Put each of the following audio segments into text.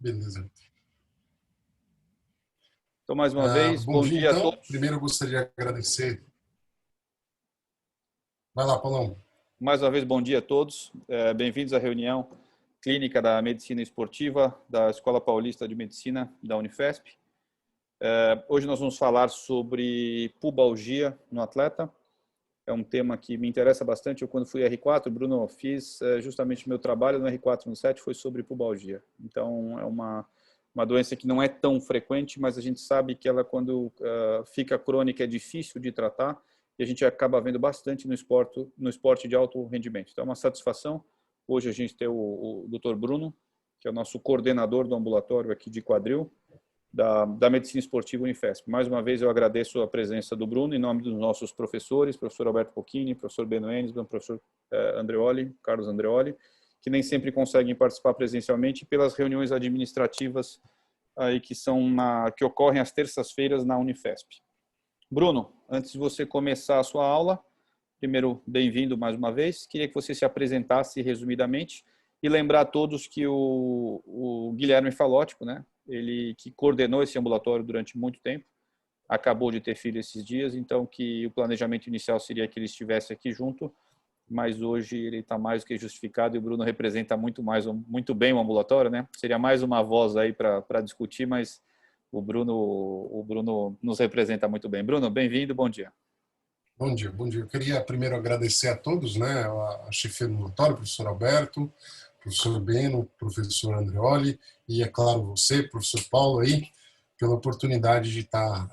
Beleza. Então, mais uma vez, Bom bom dia, dia a então. todos. Primeiro eu gostaria de agradecer. Vai lá, Paulão. Mais uma vez, bom dia a todos. Bem-vindos à reunião clínica da Medicina Esportiva da Escola Paulista de Medicina da Unifesp. Hoje nós vamos falar sobre pubalgia no atleta. É um tema que me interessa bastante. Eu, quando fui R4, Bruno, fiz justamente o meu trabalho no R4 no 7 foi sobre pubalgia. Então, é uma doença que não é tão frequente, mas a gente sabe que ela, quando fica crônica, é difícil de tratar e a gente acaba vendo bastante no esporte de alto rendimento. Então, é uma satisfação. Hoje a gente tem o Dr. Bruno, que é o nosso coordenador do ambulatório aqui de quadril, da Medicina Esportiva Unifesp. Mais uma vez eu agradeço a presença do Bruno em nome dos nossos professores, professor Alberto Pocchini, professor Beno Enisban, professor Andreoli, Carlos Andreoli, que nem sempre conseguem participar presencialmente pelas reuniões administrativas aí que ocorrem às terças-feiras na Unifesp. Bruno, antes de você começar a sua aula, primeiro, bem-vindo mais uma vez. Queria que você se apresentasse resumidamente e lembrar a todos que o Guilherme Falótico, né, ele que coordenou esse ambulatório durante muito tempo, acabou de ter filho esses dias, então que o planejamento inicial seria que ele estivesse aqui junto, mas hoje ele está mais do que justificado e o Bruno representa muito bem o ambulatório, né? Seria mais uma voz aí para discutir, mas o Bruno nos representa muito bem. Bruno, bem-vindo, bom dia. Bom dia, bom dia. Eu queria primeiro agradecer a todos, né? A chefia do ambulatório, professor Alberto, professor Beno, professor Andreoli e, é claro, você, professor Paulo, aí, pela oportunidade de estar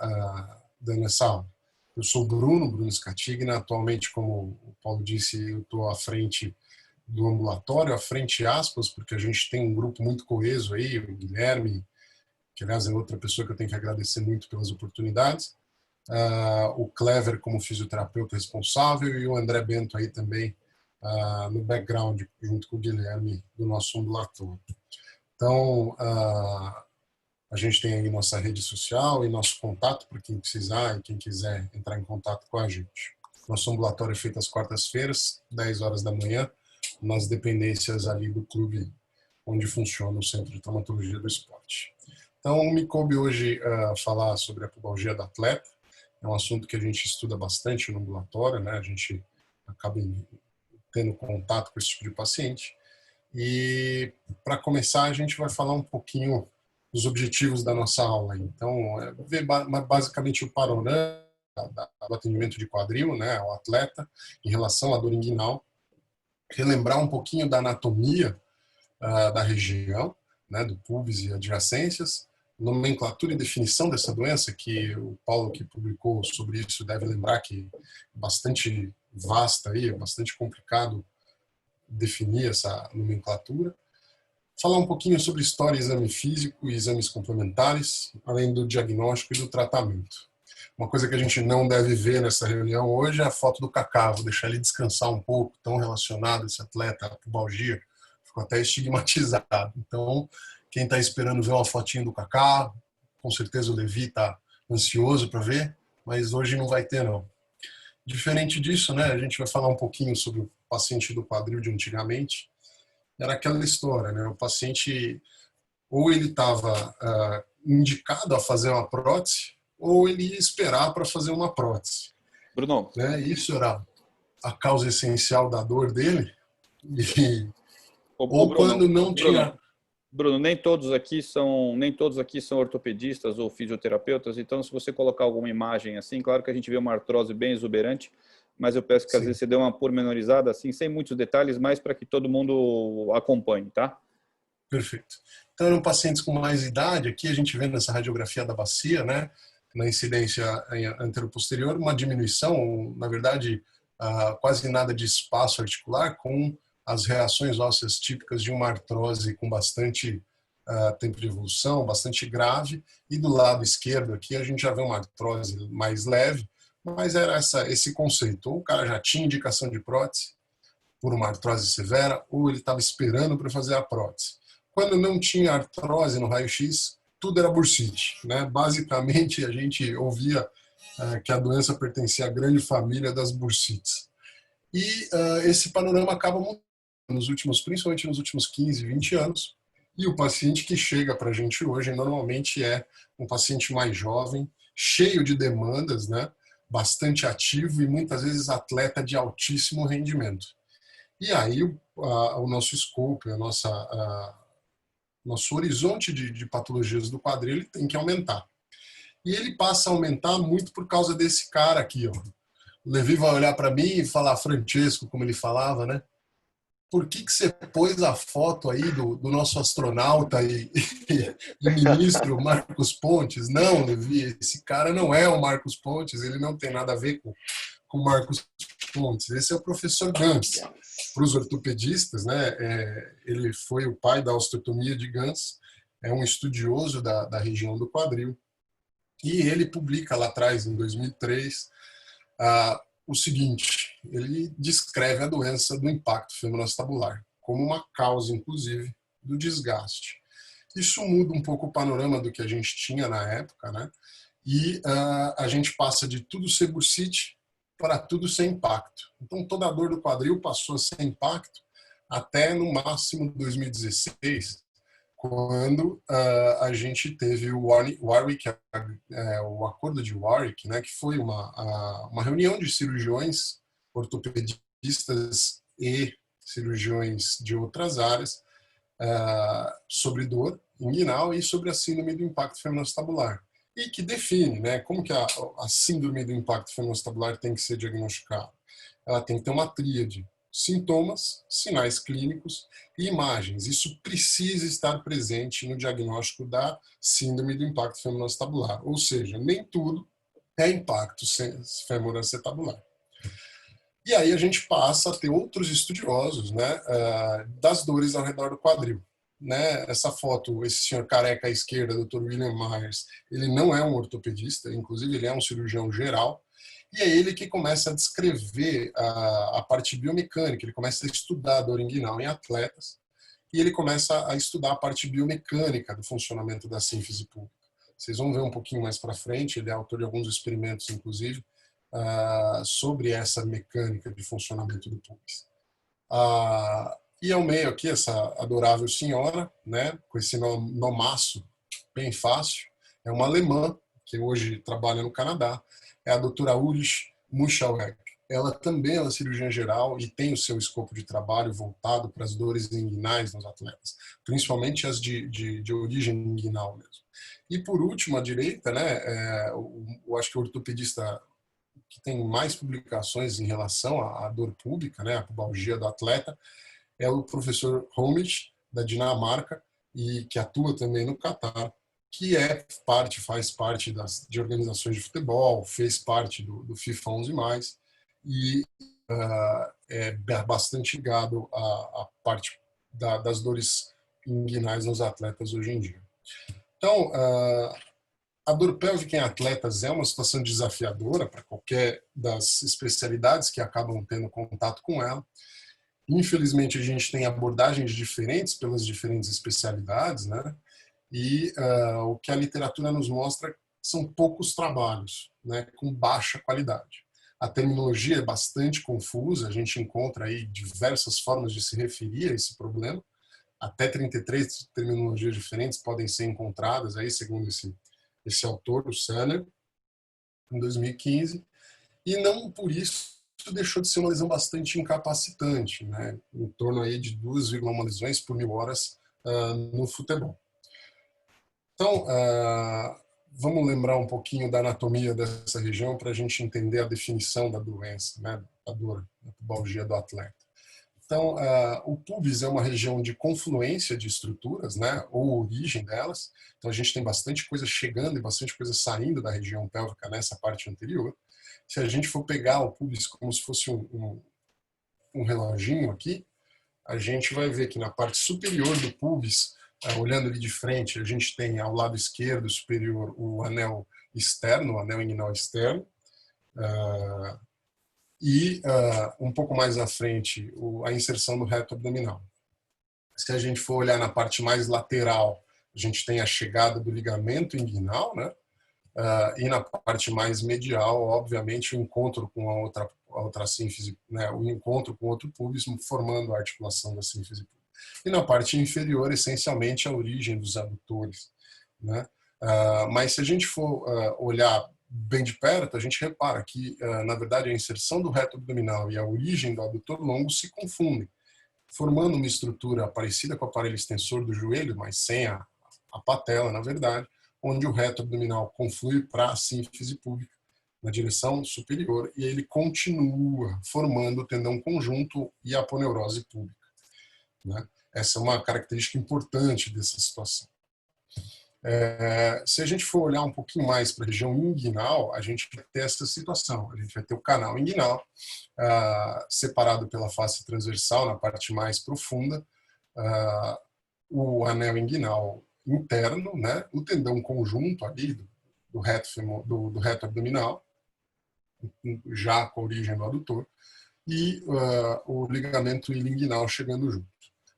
dando essa aula. Eu sou o Bruno Scatigna. Atualmente, como o Paulo disse, eu estou à frente do ambulatório, à frente aspas, porque a gente tem um grupo muito coeso aí, o Guilherme, que aliás é outra pessoa que eu tenho que agradecer muito pelas oportunidades, o Clever como fisioterapeuta responsável e o André Bento aí também no background, junto com o Guilherme do nosso ambulatório. Então, a gente tem aí nossa rede social e nosso contato para quem precisar e quem quiser entrar em contato com a gente. Nosso ambulatório é feito às quartas-feiras, 10 horas da manhã, nas dependências ali do clube onde funciona o Centro de Traumatologia do Esporte. Então, me coube hoje falar sobre a pubalgia do atleta. É um assunto que a gente estuda bastante no ambulatório, né? A gente acaba tendo contato com esse tipo de paciente. E, para começar, a gente vai falar um pouquinho dos objetivos da nossa aula. Então, ver basicamente o panorama do atendimento de quadril, né, ao atleta, em relação à dor inguinal, relembrar um pouquinho da anatomia da região, né, do pubis e adjacências, nomenclatura e definição dessa doença, que o Paulo, que publicou sobre isso, deve lembrar que é bastante vasta, aí, é bastante complicado definir essa nomenclatura. Falar um pouquinho sobre história, exame físico e exames complementares, além do diagnóstico e do tratamento. Uma coisa que a gente não deve ver nessa reunião hoje é a foto do Kaká. Vou deixar ele descansar um pouco, tão relacionado esse atleta à pubalgia, ficou até estigmatizado. Então, quem está esperando ver uma fotinho do Kaká, com certeza o Levi está ansioso para ver, mas hoje não vai ter, não. Diferente disso, né, a gente vai falar um pouquinho sobre o paciente do quadril de antigamente. Era aquela história, né, o paciente ou ele estava indicado a fazer uma prótese, ou ele ia esperar para fazer uma prótese. Bruno. Né? Isso era a causa essencial da dor dele. E, ou Bruno, quando não tinha... Bruno, nem todos aqui são ortopedistas ou fisioterapeutas, então se você colocar alguma imagem assim, claro que a gente vê uma artrose bem exuberante, mas eu peço que às vezes você dê uma pormenorizada assim, sem muitos detalhes, mais para que todo mundo acompanhe, tá? Perfeito. Então, eram pacientes com mais idade. Aqui a gente vê nessa radiografia da bacia, né, na incidência anteroposterior, uma diminuição, na verdade, quase nada de espaço articular, com as reações ósseas típicas de uma artrose com bastante tempo de evolução, bastante grave. E do lado esquerdo aqui a gente já vê uma artrose mais leve, mas era esse conceito. Ou o cara já tinha indicação de prótese por uma artrose severa, ou ele estava esperando para fazer a prótese. Quando não tinha artrose no raio-x, tudo era bursite, né? Basicamente, a gente ouvia que a doença pertencia à grande família das bursites. E esse panorama acaba mudando principalmente nos últimos 15, 20 anos, E o paciente que chega para a gente hoje normalmente é um paciente mais jovem, cheio de demandas, né? Bastante ativo e muitas vezes atleta de altíssimo rendimento. E aí o nosso scope, nosso horizonte de patologias do quadril ele tem que aumentar. E ele passa a aumentar muito por causa desse cara aqui. Ó. O Levi vai olhar para mim e falar Francesco, como ele falava, né? Por que você pôs a foto aí do nosso astronauta e ministro Marcos Pontes? Não, Levi, esse cara não é o Marcos Pontes, ele não tem nada a ver com o Marcos Pontes. Esse é o professor Gans. Para os ortopedistas, né, ele foi o pai da osteotomia de Gans, é um estudioso da região do quadril, e ele publica lá atrás, em 2003, o seguinte, ele descreve a doença do impacto femoroacetabular como uma causa, inclusive, do desgaste. Isso muda um pouco o panorama do que a gente tinha na época, né? E a gente passa de tudo ser bursite para tudo ser impacto. Então, toda a dor do quadril passou a ser impacto até, no máximo, 2016, quando a gente teve o Warwick, o Acordo de Warwick, né, que foi uma reunião de cirurgiões, ortopedistas e cirurgiões de outras áreas sobre dor inguinal e sobre a síndrome do impacto femoroacetabular. E que define, né, como que a síndrome do impacto femoroacetabular tem que ser diagnosticada. Ela tem que ter uma tríade: sintomas, sinais clínicos e imagens. Isso precisa estar presente no diagnóstico da síndrome do impacto femoroacetabular. Ou seja, nem tudo é impacto femoroacetabular. E aí a gente passa a ter outros estudiosos, né, das dores ao redor do quadril. Né? Essa foto, esse senhor careca à esquerda, Dr. William Myers, ele não é um ortopedista, inclusive ele é um cirurgião geral, e é ele que começa a descrever a parte biomecânica, ele começa a estudar a dor inguinal em atletas, e ele começa a estudar a parte biomecânica do funcionamento da sínfise pública. Vocês vão ver um pouquinho mais para frente, ele é autor de alguns experimentos, inclusive, sobre essa mecânica de funcionamento do pubis. E ao meio aqui, essa adorável senhora, né, com esse nomaço bem fácil, é uma alemã, que hoje trabalha no Canadá, é a doutora Ulrich Muschauer. Ela também é cirurgiã geral e tem o seu escopo de trabalho voltado para as dores inguinais nos atletas, principalmente as de origem inguinal mesmo. E por último, à direita, né, eu acho que o ortopedista que tem mais publicações em relação à dor pública, né, a pubalgia do atleta, é o professor Homich, da Dinamarca, e que atua também no Catar, que faz parte de organizações de futebol, fez parte do FIFA 11+, e é bastante ligado à parte das dores inguinais nos atletas hoje em dia. Então, a dor pélvica em atletas é uma situação desafiadora para qualquer das especialidades que acabam tendo contato com ela. Infelizmente, a gente tem abordagens diferentes pelas diferentes especialidades, né? E o que a literatura nos mostra são poucos trabalhos, né, com baixa qualidade. A terminologia é bastante confusa, a gente encontra aí diversas formas de se referir a esse problema. Até 33 terminologias diferentes podem ser encontradas aí, segundo esse autor, o Sanner, em 2015, e não por isso deixou de ser uma lesão bastante incapacitante, né? Em torno aí de 2,1 lesões por 1.000 horas no futebol. Então, vamos lembrar um pouquinho da anatomia dessa região para a gente entender a definição da doença, né? Da dor, da pubalgia do atleta. Então, o pubis é uma região de confluência de estruturas, né, ou origem delas. Então, a gente tem bastante coisa chegando e bastante coisa saindo da região pélvica nessa parte anterior. Se a gente for pegar o pubis como se fosse um reloginho aqui, a gente vai ver que na parte superior do pubis, olhando ele de frente, a gente tem ao lado esquerdo superior o anel externo, o anel inguinal externo, e um pouco mais à frente a inserção do reto abdominal. Se a gente for olhar na parte mais lateral, a gente tem a chegada do ligamento inguinal, né? E na parte mais medial, obviamente, o encontro com a outra sínfise, né? O encontro com outro pubis, formando a articulação da sínfise púbica. E na parte inferior, essencialmente, a origem dos adutores, né? Mas se a gente for olhar bem de perto, a gente repara que, na verdade, a inserção do reto abdominal e a origem do adutor longo se confundem, formando uma estrutura parecida com o aparelho extensor do joelho, mas sem a patela, na verdade, onde o reto abdominal conflui para a sínfise púbica na direção superior e ele continua formando o tendão conjunto e a aponeurose púbica, né? Essa é uma característica importante dessa situação. Se a gente for olhar um pouquinho mais para a região inguinal, a gente vai ter essa situação. A gente vai ter o canal inguinal, separado pela face transversal na parte mais profunda, o anel inguinal interno, né, o tendão conjunto ali do reto abdominal, já com a origem do adutor, e o ligamento ilinguinal chegando junto,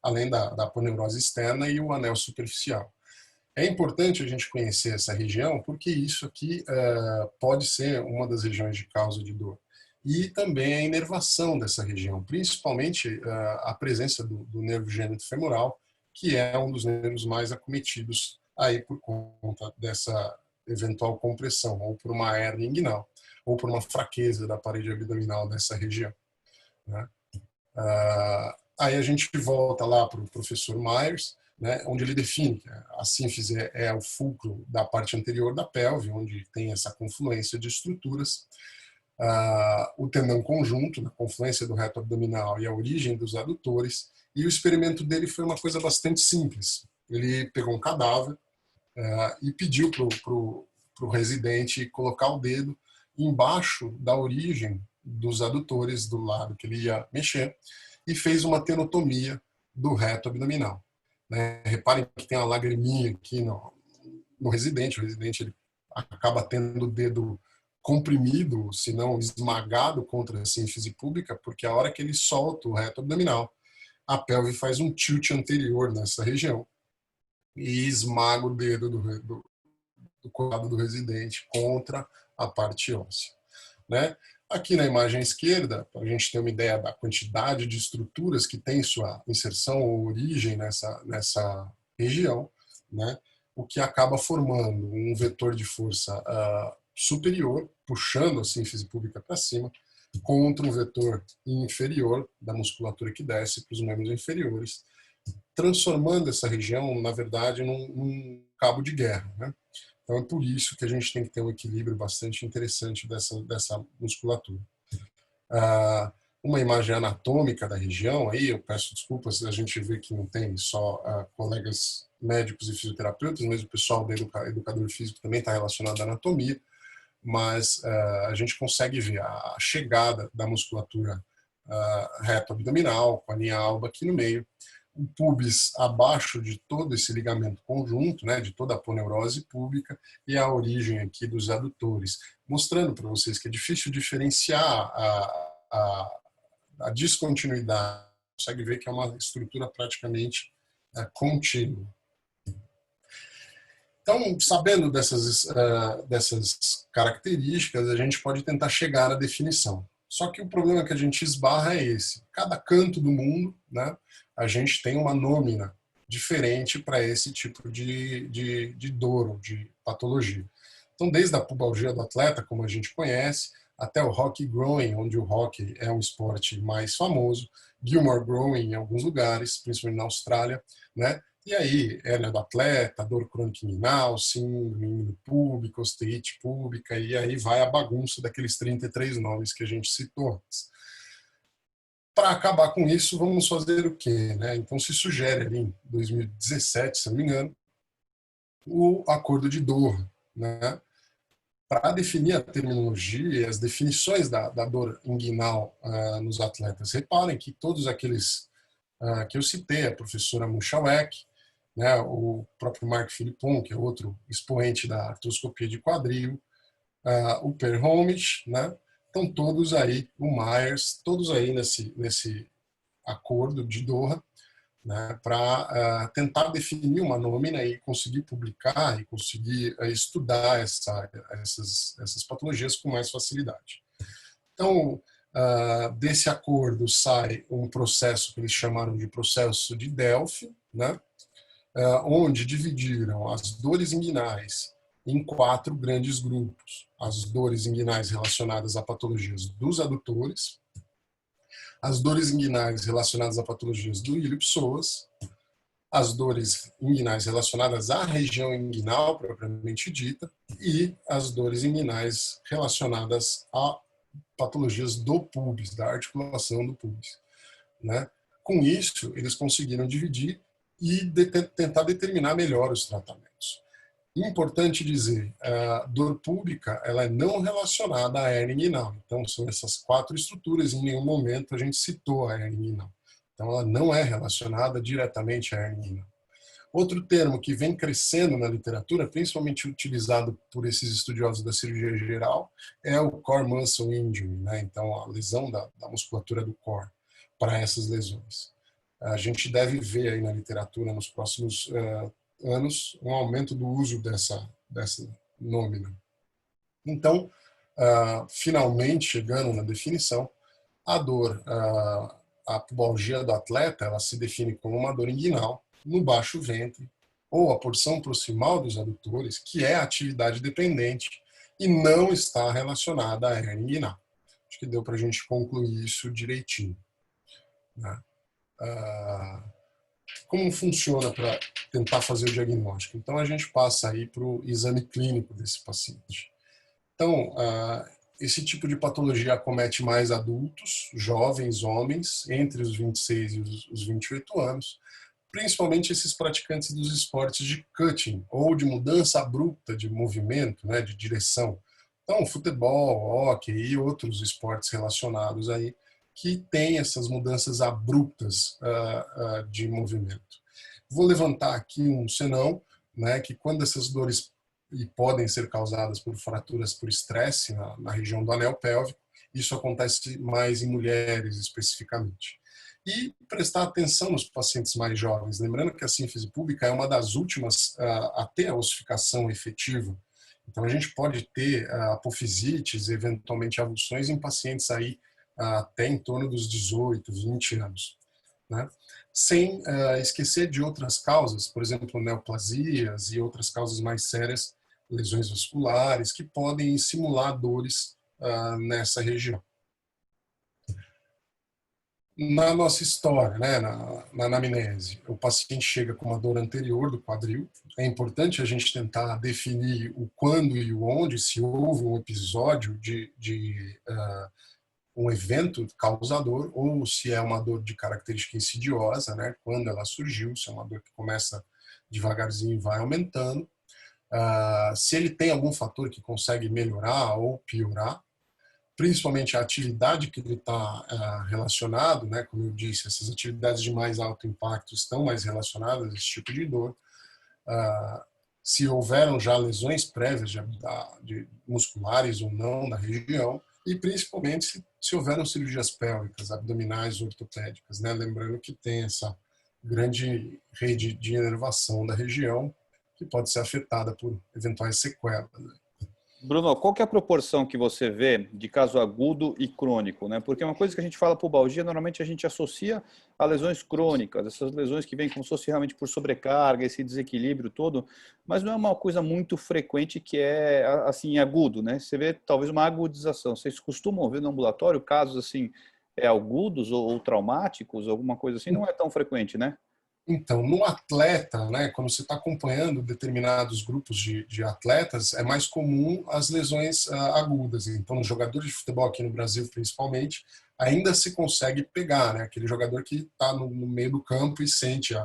além da aponeurose externa e o anel superficial. É importante a gente conhecer essa região porque isso aqui pode ser uma das regiões de causa de dor. E também a inervação dessa região, principalmente a presença do nervo gênito femoral, que é um dos nervos mais acometidos aí por conta dessa eventual compressão, ou por uma hernia inguinal, ou por uma fraqueza da parede abdominal dessa região, né? Aí a gente volta lá para o professor Myers, né, onde ele define que a sínfise é o fulcro da parte anterior da pelve, onde tem essa confluência de estruturas, o tendão conjunto, na confluência do reto abdominal e a origem dos adutores, e o experimento dele foi uma coisa bastante simples. Ele pegou um cadáver e pediu para o residente colocar o dedo embaixo da origem dos adutores do lado que ele ia mexer e fez uma tenotomia do reto abdominal, né? Reparem que tem uma lagriminha aqui no residente. O residente ele acaba tendo o dedo comprimido, se não esmagado contra a sínfise púbica, porque a hora que ele solta o reto abdominal, a pelve faz um tilt anterior nessa região e esmaga o dedo do quadro do residente contra a parte óssea, né? Aqui na imagem esquerda, para a gente ter uma ideia da quantidade de estruturas que tem sua inserção ou origem nessa região, né? O que acaba formando um vetor de força superior, puxando a sínfise púbica para cima, contra um vetor inferior da musculatura que desce para os membros inferiores, transformando essa região, na verdade, num cabo de guerra, né? Então é por isso que a gente tem que ter um equilíbrio bastante interessante dessa musculatura. Uma imagem anatômica da região, aí eu peço desculpas, a gente vê que não tem só colegas médicos e fisioterapeutas, mas o pessoal da educador físico também está relacionado à anatomia, mas a gente consegue ver a chegada da musculatura reto abdominal, com a linha alba aqui no meio, o pubis abaixo de todo esse ligamento conjunto, né, de toda a aponeurose púbica, e a origem aqui dos adutores, mostrando para vocês que é difícil diferenciar a descontinuidade. Você consegue ver que é uma estrutura praticamente contínua. Então, sabendo dessas características, a gente pode tentar chegar à definição. Só que o problema que a gente esbarra é esse. Cada canto do mundo, né, a gente tem uma nômina diferente para esse tipo de dor, ou de patologia. Então, desde a pubalgia do atleta, como a gente conhece, até o hockey growing, onde o hockey é um esporte mais famoso, Gilmore growing em alguns lugares, principalmente na Austrália, né? E aí, hérnia do atleta, dor crônica inguinal, síndrome púbica, osteite púbica, e aí vai a bagunça daqueles 33 nomes que a gente citou antes. Para acabar com isso, vamos fazer o quê, né? Então se sugere ali em 2017, se não me engano, o Acordo de Doha, né? Para definir a terminologia e as definições da dor inguinal nos atletas. Reparem que todos aqueles que eu citei, a professora Mushawek, né, o próprio Mark Philippon, que é outro expoente da artroscopia de quadril, o Per Homich, né, estão todos aí, o Myers, todos aí nesse acordo de Doha, né, para tentar definir uma nômina e conseguir publicar e conseguir estudar essas patologias com mais facilidade. Então, Desse acordo sai um processo que eles chamaram de processo de Delphi, né? Onde dividiram as dores inguinais em 4 grandes grupos. As dores inguinais relacionadas a patologias dos adutores, as dores inguinais relacionadas a patologias do ilho-psoas, as dores inguinais relacionadas à região inguinal propriamente dita e as dores inguinais relacionadas a patologias do pubis, da articulação do pubis, né? Com isso, eles conseguiram dividir e tentar determinar melhor os tratamentos. Importante dizer, a dor pública ela é não relacionada à hernia inguinal. Então, são essas 4 estruturas, em nenhum momento a gente citou a hernia inguinal. Então, ela não é relacionada diretamente à hernia inguinal. Outro termo que vem crescendo na literatura, principalmente utilizado por esses estudiosos da cirurgia geral, é o core muscle injury, né? Então, a lesão da musculatura do core para essas lesões. A gente deve ver aí na literatura nos próximos anos um aumento do uso dessa nome. Né? Então, finalmente chegando na definição, a dor, a pubalgia do atleta, ela se define como uma dor inguinal no baixo ventre ou a porção proximal dos adutores, que é atividade dependente e não está relacionada à hernia inguinal. Acho que deu para a gente concluir isso direitinho. Né? Como funciona para tentar fazer o diagnóstico? Então, a gente passa aí para o exame clínico desse paciente. Então, esse tipo de patologia acomete mais adultos, jovens, homens, entre os 26 e os 28 anos, principalmente esses praticantes dos esportes de cutting, ou de mudança abrupta de movimento, né, de direção. Então, futebol, hóquei e outros esportes relacionados aí, que têm essas mudanças abruptas de movimento. Vou levantar aqui um senão, né, que quando essas dores podem ser causadas por fraturas por estresse na região do anel pélvico, isso acontece mais em mulheres especificamente. E prestar atenção nos pacientes mais jovens, lembrando que a sínfise púbica é uma das últimas a ter a ossificação efetiva. Então, a gente pode ter apofisites, eventualmente avulsões em pacientes aí até em torno dos 18, 20 anos. Né? Sem esquecer de outras causas, por exemplo, neoplasias e outras causas mais sérias, lesões vasculares, que podem simular dores nessa região. Na nossa história, né, na anamnese, o paciente chega com uma dor anterior do quadril. É importante a gente tentar definir o quando e o onde, se houve um episódio de um evento causador, ou se é uma dor de característica insidiosa, né, quando ela surgiu, se é uma dor que começa devagarzinho e vai aumentando. Se ele tem algum fator que consegue melhorar ou piorar, principalmente a atividade que ele está relacionado, né? Como eu disse, essas atividades de mais alto impacto estão mais relacionadas a esse tipo de dor. Se houveram já lesões prévias de musculares ou não na região, e principalmente se houveram cirurgias pélvicas, abdominais, ortopédicas, né? Lembrando que tem essa grande rede de inervação da região que pode ser afetada por eventuais sequelas. Né? Bruno, qual que é a proporção que você vê de caso agudo e crônico, né? Porque uma coisa que a gente fala pubalgia, normalmente a gente associa a lesões crônicas, essas lesões que vêm como se fosse realmente por sobrecarga, esse desequilíbrio todo, mas não é uma coisa muito frequente que é, assim, agudo, né? Você vê talvez uma agudização. Vocês costumam ver no ambulatório casos, assim, agudos ou traumáticos, alguma coisa assim? Não é tão frequente, né? Então, no atleta, né, quando você está acompanhando determinados grupos de atletas, é mais comum as lesões agudas. Então, no jogador de futebol aqui no Brasil, principalmente, ainda se consegue pegar, né, aquele jogador que está no meio do campo e sente,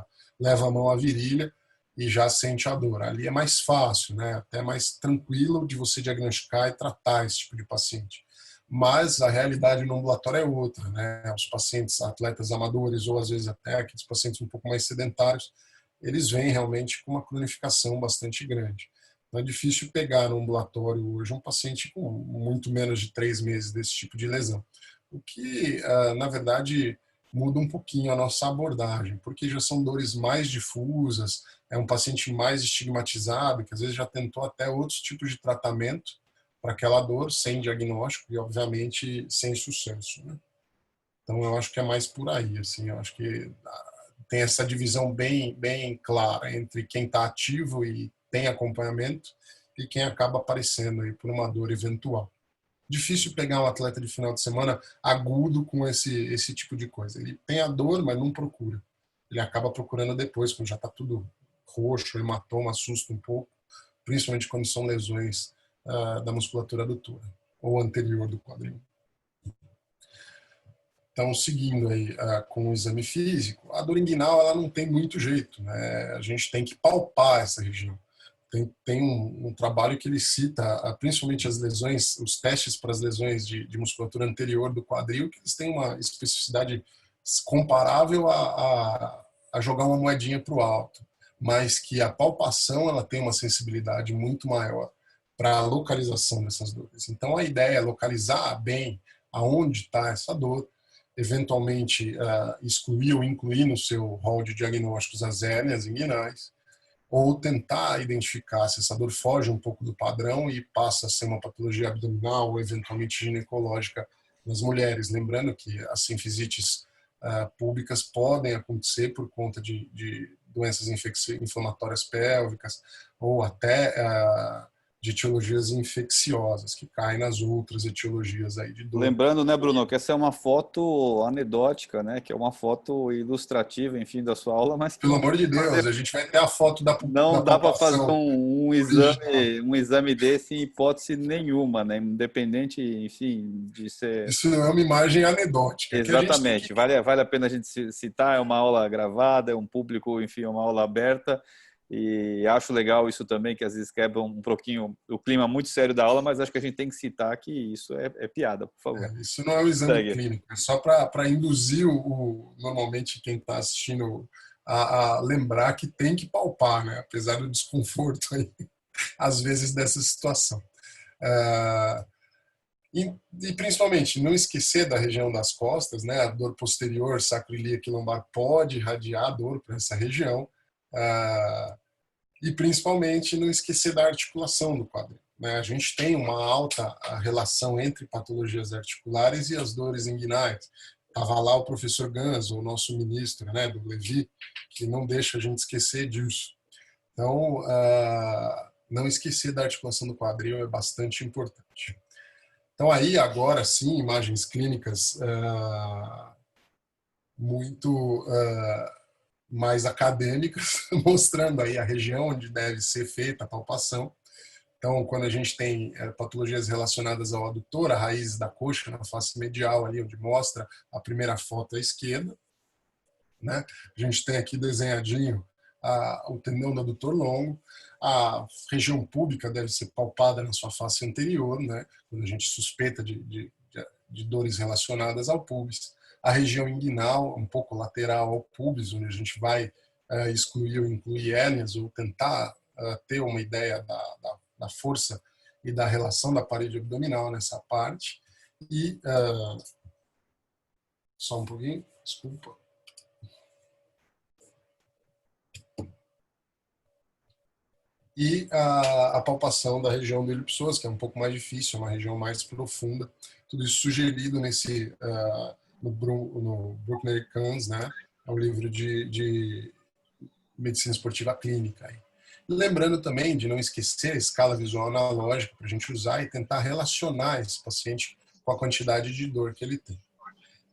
leva a mão à virilha e já sente a dor. Ali é mais fácil, né, até mais tranquilo de você diagnosticar e tratar esse tipo de paciente. Mas a realidade no ambulatório é outra, né? Os pacientes, atletas amadores ou às vezes até aqueles pacientes um pouco mais sedentários, eles vêm realmente com uma cronificação bastante grande. Então é difícil pegar no ambulatório hoje um paciente com muito menos de 3 meses desse tipo de lesão. O que, na verdade, muda um pouquinho a nossa abordagem, porque já são dores mais difusas, é um paciente mais estigmatizado, que às vezes já tentou até outros tipos de tratamento, para aquela dor, sem diagnóstico e, obviamente, sem sucesso, né? Então, eu acho que é mais por aí, assim, eu acho que tem essa divisão bem clara entre quem está ativo e tem acompanhamento e quem acaba aparecendo aí por uma dor eventual. Difícil pegar um atleta de final de semana agudo com esse tipo de coisa. Ele tem a dor, mas não procura. Ele acaba procurando depois, quando já está tudo roxo, hematoma, assusta um pouco, principalmente quando são lesões da musculatura adutora ou anterior do quadril. Então, seguindo aí com o exame físico, a dor inguinal ela não tem muito jeito, né? A gente tem que palpar essa região. Tem um trabalho que ele cita, principalmente as lesões, os testes para as lesões de musculatura anterior do quadril, que eles têm uma especificidade comparável a jogar uma moedinha para o alto, mas que a palpação ela tem uma sensibilidade muito maior para a localização dessas dores. Então, a ideia é localizar bem aonde está essa dor, eventualmente excluir ou incluir no seu rol de diagnósticos as hérnias inguinais, ou tentar identificar se essa dor foge um pouco do padrão e passa a ser uma patologia abdominal ou eventualmente ginecológica nas mulheres. Lembrando que as sinfisites públicas podem acontecer por conta de doenças inflamatórias pélvicas ou até de etiologias infecciosas, que caem nas outras etiologias aí de dor. Lembrando, né, Bruno, que essa é uma foto anedótica, né, que é uma foto ilustrativa, enfim, da sua aula, mas que Pelo não amor de Deus, a gente vai ter a foto da não dá para fazer palpação original. um exame desse em hipótese nenhuma, né, independente, enfim, de ser... Isso não é uma imagem anedótica. Que a gente tem que... Exatamente, vale a pena a gente citar, é uma aula gravada, é um público, enfim, é uma aula aberta, e acho legal isso também, que às vezes quebra um pouquinho o clima muito sério da aula, mas acho que a gente tem que citar que isso é piada, por favor. Isso não é um exame clínico, é só para induzir normalmente quem está assistindo a lembrar que tem que palpar, né? Apesar do desconforto aí, às vezes, dessa situação. E principalmente não esquecer da região das costas, né? A dor posterior sacroiliaca e lombar pode irradiar dor para essa região. E principalmente não esquecer da articulação do quadril, né? A gente tem uma alta relação entre patologias articulares e as dores inguinais. Estava lá o professor Gans, o nosso ministro, né, do Levi, que não deixa a gente esquecer disso. Então, não esquecer da articulação do quadril é bastante importante. Então, aí, agora sim, imagens clínicas muito mais acadêmicas, mostrando aí a região onde deve ser feita a palpação. Então, quando a gente tem patologias relacionadas ao adutor, a raiz da coxa na face medial, ali onde mostra a primeira foto à esquerda, né? A gente tem aqui desenhadinho o tendão do adutor longo. A região púbica deve ser palpada na sua face anterior, né? Quando a gente suspeita de dores relacionadas ao pubis. A região inguinal, um pouco lateral ao pubis, onde a gente vai excluir ou incluir hérnias ou tentar ter uma ideia da força e da relação da parede abdominal nessa parte. E só um pouquinho, desculpa. E a palpação da região do ilipsoas, que é um pouco mais difícil, é uma região mais profunda. Tudo isso sugerido no Bruckner Kans, né? É um livro de medicina esportiva clínica. Lembrando também de não esquecer a escala visual analógica para a gente usar e tentar relacionar esse paciente com a quantidade de dor que ele tem.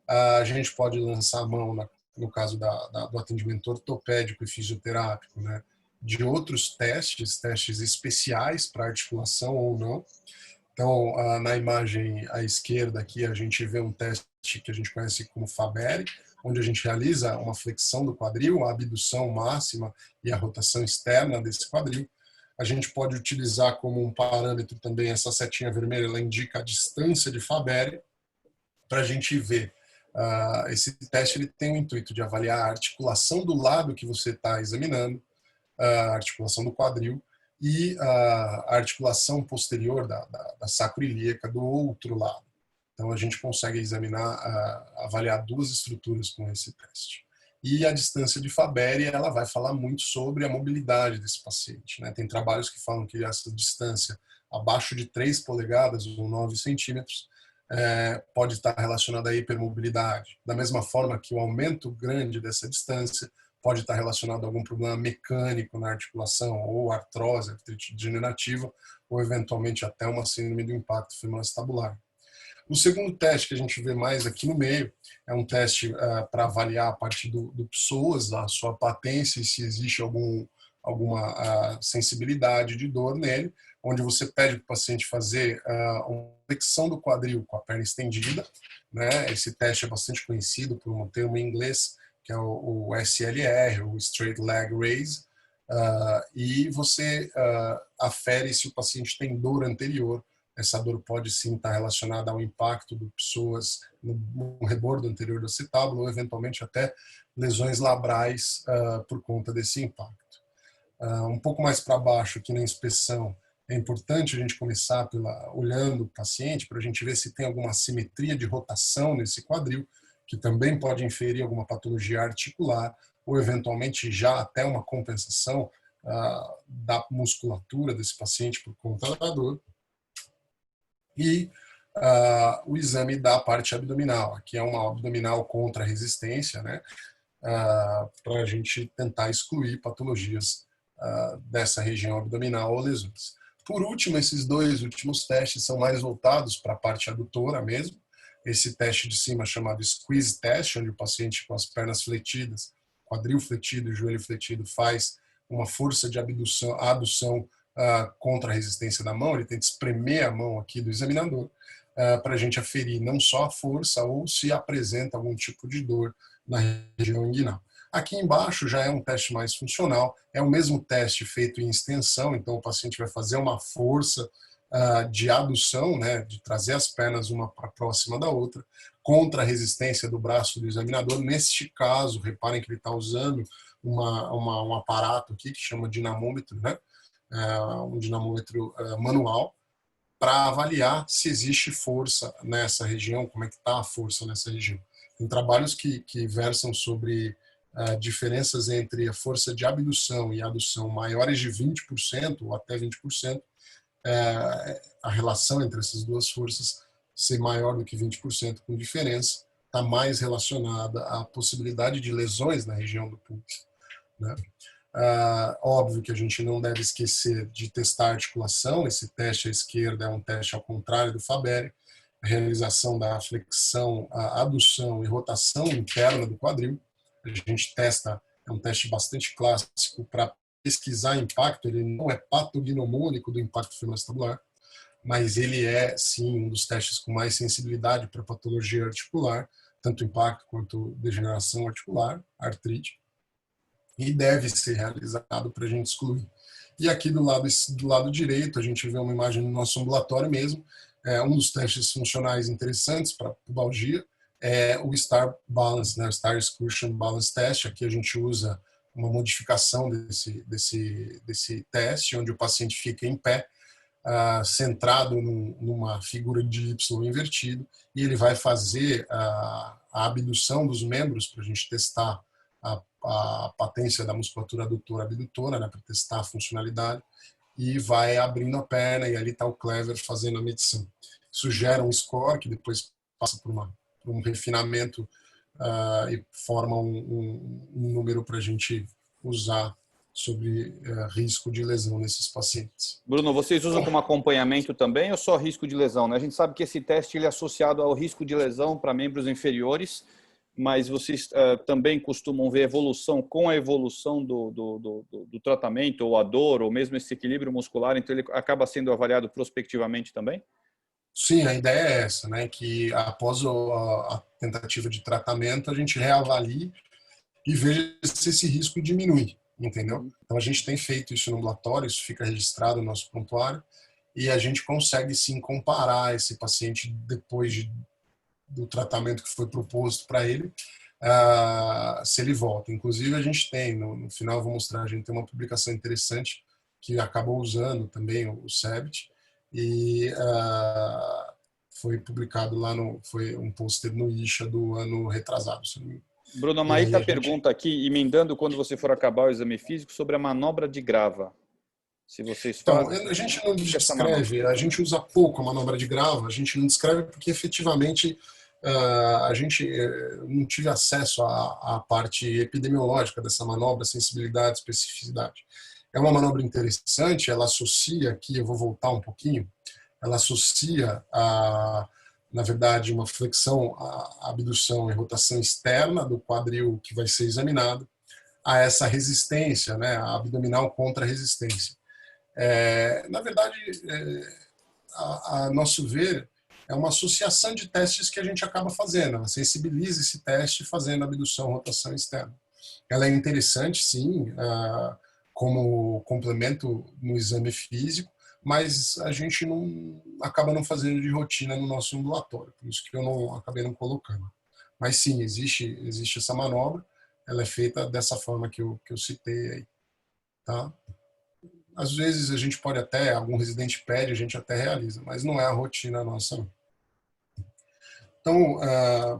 A gente pode lançar a mão, no caso do atendimento ortopédico e fisioterápico, né? De outros testes especiais para articulação ou não. Então, na imagem à esquerda aqui, a gente vê um teste que a gente conhece como Fabry, onde a gente realiza uma flexão do quadril, a abdução máxima e a rotação externa desse quadril. A gente pode utilizar como um parâmetro também essa setinha vermelha, ela indica a distância de Fabry, para a gente ver. Esse teste ele tem o intuito de avaliar a articulação do lado que você está examinando, a articulação do quadril, e a articulação posterior da sacroiliaca do outro lado. Então, a gente consegue examinar, avaliar duas estruturas com esse teste. E a distância de Fabry, ela vai falar muito sobre a mobilidade desse paciente, né? Tem trabalhos que falam que essa distância abaixo de 3 polegadas ou 9 centímetros pode estar relacionada à hipermobilidade. Da mesma forma que o aumento grande dessa distância pode estar relacionado a algum problema mecânico na articulação, ou artrose, artrite degenerativa, ou eventualmente até uma síndrome do impacto femoral-acetabular. O segundo teste que a gente vê mais aqui no meio é um teste para avaliar a parte do psoas, a sua patência e se existe alguma sensibilidade de dor nele, onde você pede para o paciente fazer uma flexão do quadril com a perna estendida, né? Esse teste é bastante conhecido por um termo em inglês, que é o SLR, o Straight Leg Raise, e você afere se o paciente tem dor anterior. Essa dor pode sim estar relacionada ao impacto do psoas no rebordo anterior do acetábulo ou eventualmente até lesões labrais por conta desse impacto. Um pouco mais para baixo aqui na inspeção, é importante a gente começar olhando o paciente para a gente ver se tem alguma assimetria de rotação nesse quadril, que também pode inferir alguma patologia articular ou eventualmente já até uma compensação da musculatura desse paciente por conta da dor. E o exame da parte abdominal. Aqui é uma abdominal contra resistência, né? Para a gente tentar excluir patologias dessa região abdominal ou lesões. Por último, esses dois últimos testes são mais voltados para a parte adutora mesmo. Esse teste de cima chamado squeeze test, onde o paciente com as pernas fletidas, quadril fletido e joelho fletido faz uma força de adução contra a resistência da mão. Ele tenta espremer a mão aqui do examinador para a gente aferir não só a força ou se apresenta algum tipo de dor na região inguinal. Aqui embaixo já é um teste mais funcional, é o mesmo teste feito em extensão, então o paciente vai fazer uma força de adução, né, de trazer as pernas uma para próxima da outra, contra a resistência do braço do examinador. Neste caso, reparem que ele está usando um aparato aqui que chama dinamômetro, né, um dinamômetro manual, para avaliar se existe força nessa região, como é que está a força nessa região. Tem trabalhos que versam sobre diferenças entre a força de abdução e adução maiores de 20% ou até 20%, a relação entre essas duas forças ser maior do que 20% com diferença, está mais relacionada à possibilidade de lesões na região do pulso, né? Óbvio que a gente não deve esquecer de testar a articulação. Esse teste à esquerda é um teste ao contrário do Fabry, a realização da flexão, a adução e rotação interna do quadril. A gente testa, é um teste bastante clássico para pesquisar impacto. Ele não é patognomônico do impacto femoral-acetabular, mas ele é sim um dos testes com mais sensibilidade para patologia articular, tanto impacto quanto degeneração articular, artrite, e deve ser realizado para a gente excluir. E aqui do lado direito a gente vê uma imagem do nosso ambulatório mesmo, um dos testes funcionais interessantes para pubalgia é o Star Balance, né, o Star Excursion Balance Test. Aqui a gente usa uma modificação desse teste, onde o paciente fica em pé, centrado numa figura de Y invertido, e ele vai fazer a abdução dos membros para a gente testar a patência da musculatura adutora abdutora, né, para testar a funcionalidade, e vai abrindo a perna, e ali está o Clever fazendo a medição. Isso gera um score que depois passa por um refinamento e forma um número para a gente usar sobre risco de lesão nesses pacientes. Bruno, vocês usam como acompanhamento também ou só risco de lesão, né? A gente sabe que esse teste ele é associado ao risco de lesão para membros inferiores, mas vocês também costumam ver evolução com a evolução do tratamento, ou a dor, ou mesmo esse equilíbrio muscular, então ele acaba sendo avaliado prospectivamente também? Sim, a ideia é essa, né? Que após a tentativa de tratamento, a gente reavalie e veja se esse risco diminui, entendeu? Então a gente tem feito isso no ambulatório, isso fica registrado no nosso prontuário, e a gente consegue sim comparar esse paciente depois do tratamento que foi proposto para ele, se ele volta. Inclusive a gente tem, no final eu vou mostrar, a gente tem uma publicação interessante que acabou usando também o CEBIT, e foi publicado lá foi um pôster no ISHA do ano retrasado, se não me engano. Bruno, a E aí Maíta a gente... pergunta aqui, emendando quando você for acabar o exame físico, sobre a manobra de grava. Se vocês Então, fazem, a gente não o que é essa manobra? descreve, a gente usa pouco a manobra de grava, a gente não descreve porque efetivamente a gente não tive acesso à parte epidemiológica dessa manobra, sensibilidade, especificidade. É uma manobra interessante, ela associa aqui, eu vou voltar um pouquinho, ela associa na verdade, uma flexão, a abdução e rotação externa do quadril que vai ser examinado a essa resistência, né, a abdominal contra resistência. Na verdade, a nosso ver, é uma associação de testes que a gente acaba fazendo. Ela sensibiliza esse teste fazendo abdução, rotação externa. Ela é interessante, sim, como complemento no exame físico, mas a gente não acaba não fazendo de rotina no nosso ambulatório, por isso que eu não acabei não colocando. Mas sim, existe essa manobra, ela é feita dessa forma que eu citei aí, tá? Às vezes a gente pode até, algum residente pede, a gente até realiza, mas não é a rotina nossa, não. Então,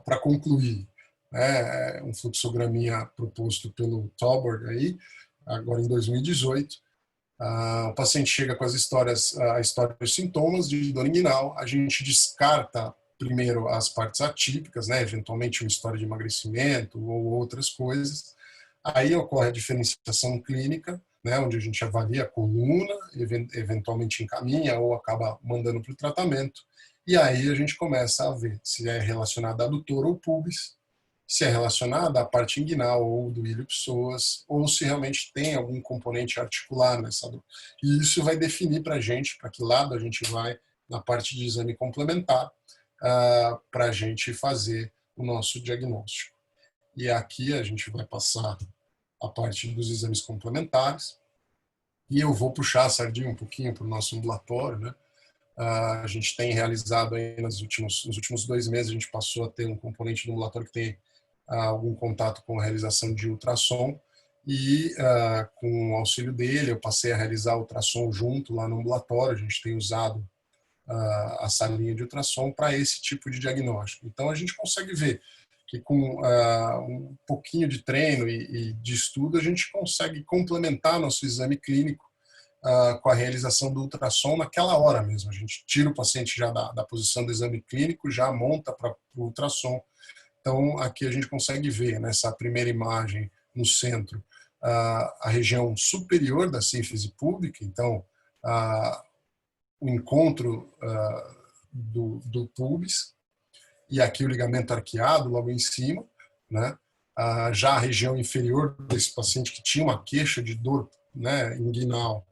para concluir, né, um fluxograminha proposto pelo Tauber aí, agora em 2018, o paciente chega com a história dos sintomas de dor inguinal, a gente descarta primeiro as partes atípicas, né, eventualmente uma história de emagrecimento ou outras coisas. Aí ocorre a diferenciação clínica, né, onde a gente avalia a coluna, eventualmente encaminha ou acaba mandando para o tratamento. E aí a gente começa a ver se é relacionado a adutor ou pubis, se é relacionada à parte inguinal ou do ilho-psoas, ou se realmente tem algum componente articular nessa dor. E isso vai definir para a gente, para que lado a gente vai na parte de exame complementar, para a gente fazer o nosso diagnóstico. E aqui a gente vai passar a parte dos exames complementares, e eu vou puxar a sardinha um pouquinho para o nosso ambulatório, né? A gente tem realizado aí nos últimos 2 meses, a gente passou a ter um componente do ambulatório que tem algum contato com a realização de ultrassom, e com o auxílio dele eu passei a realizar ultrassom junto lá no ambulatório. A gente tem usado a salinha de ultrassom para esse tipo de diagnóstico. Então a gente consegue ver que com um pouquinho de treino e de estudo a gente consegue complementar nosso exame clínico com a realização do ultrassom naquela hora mesmo. A gente tira o paciente já da posição do exame clínico, já monta para o ultrassom. Então, aqui a gente consegue ver nessa primeira imagem no centro a região superior da sínfise púbica, então o encontro do pubis, e aqui o ligamento arqueado logo em cima, né? Já a região inferior desse paciente que tinha uma queixa de dor, né, inguinal,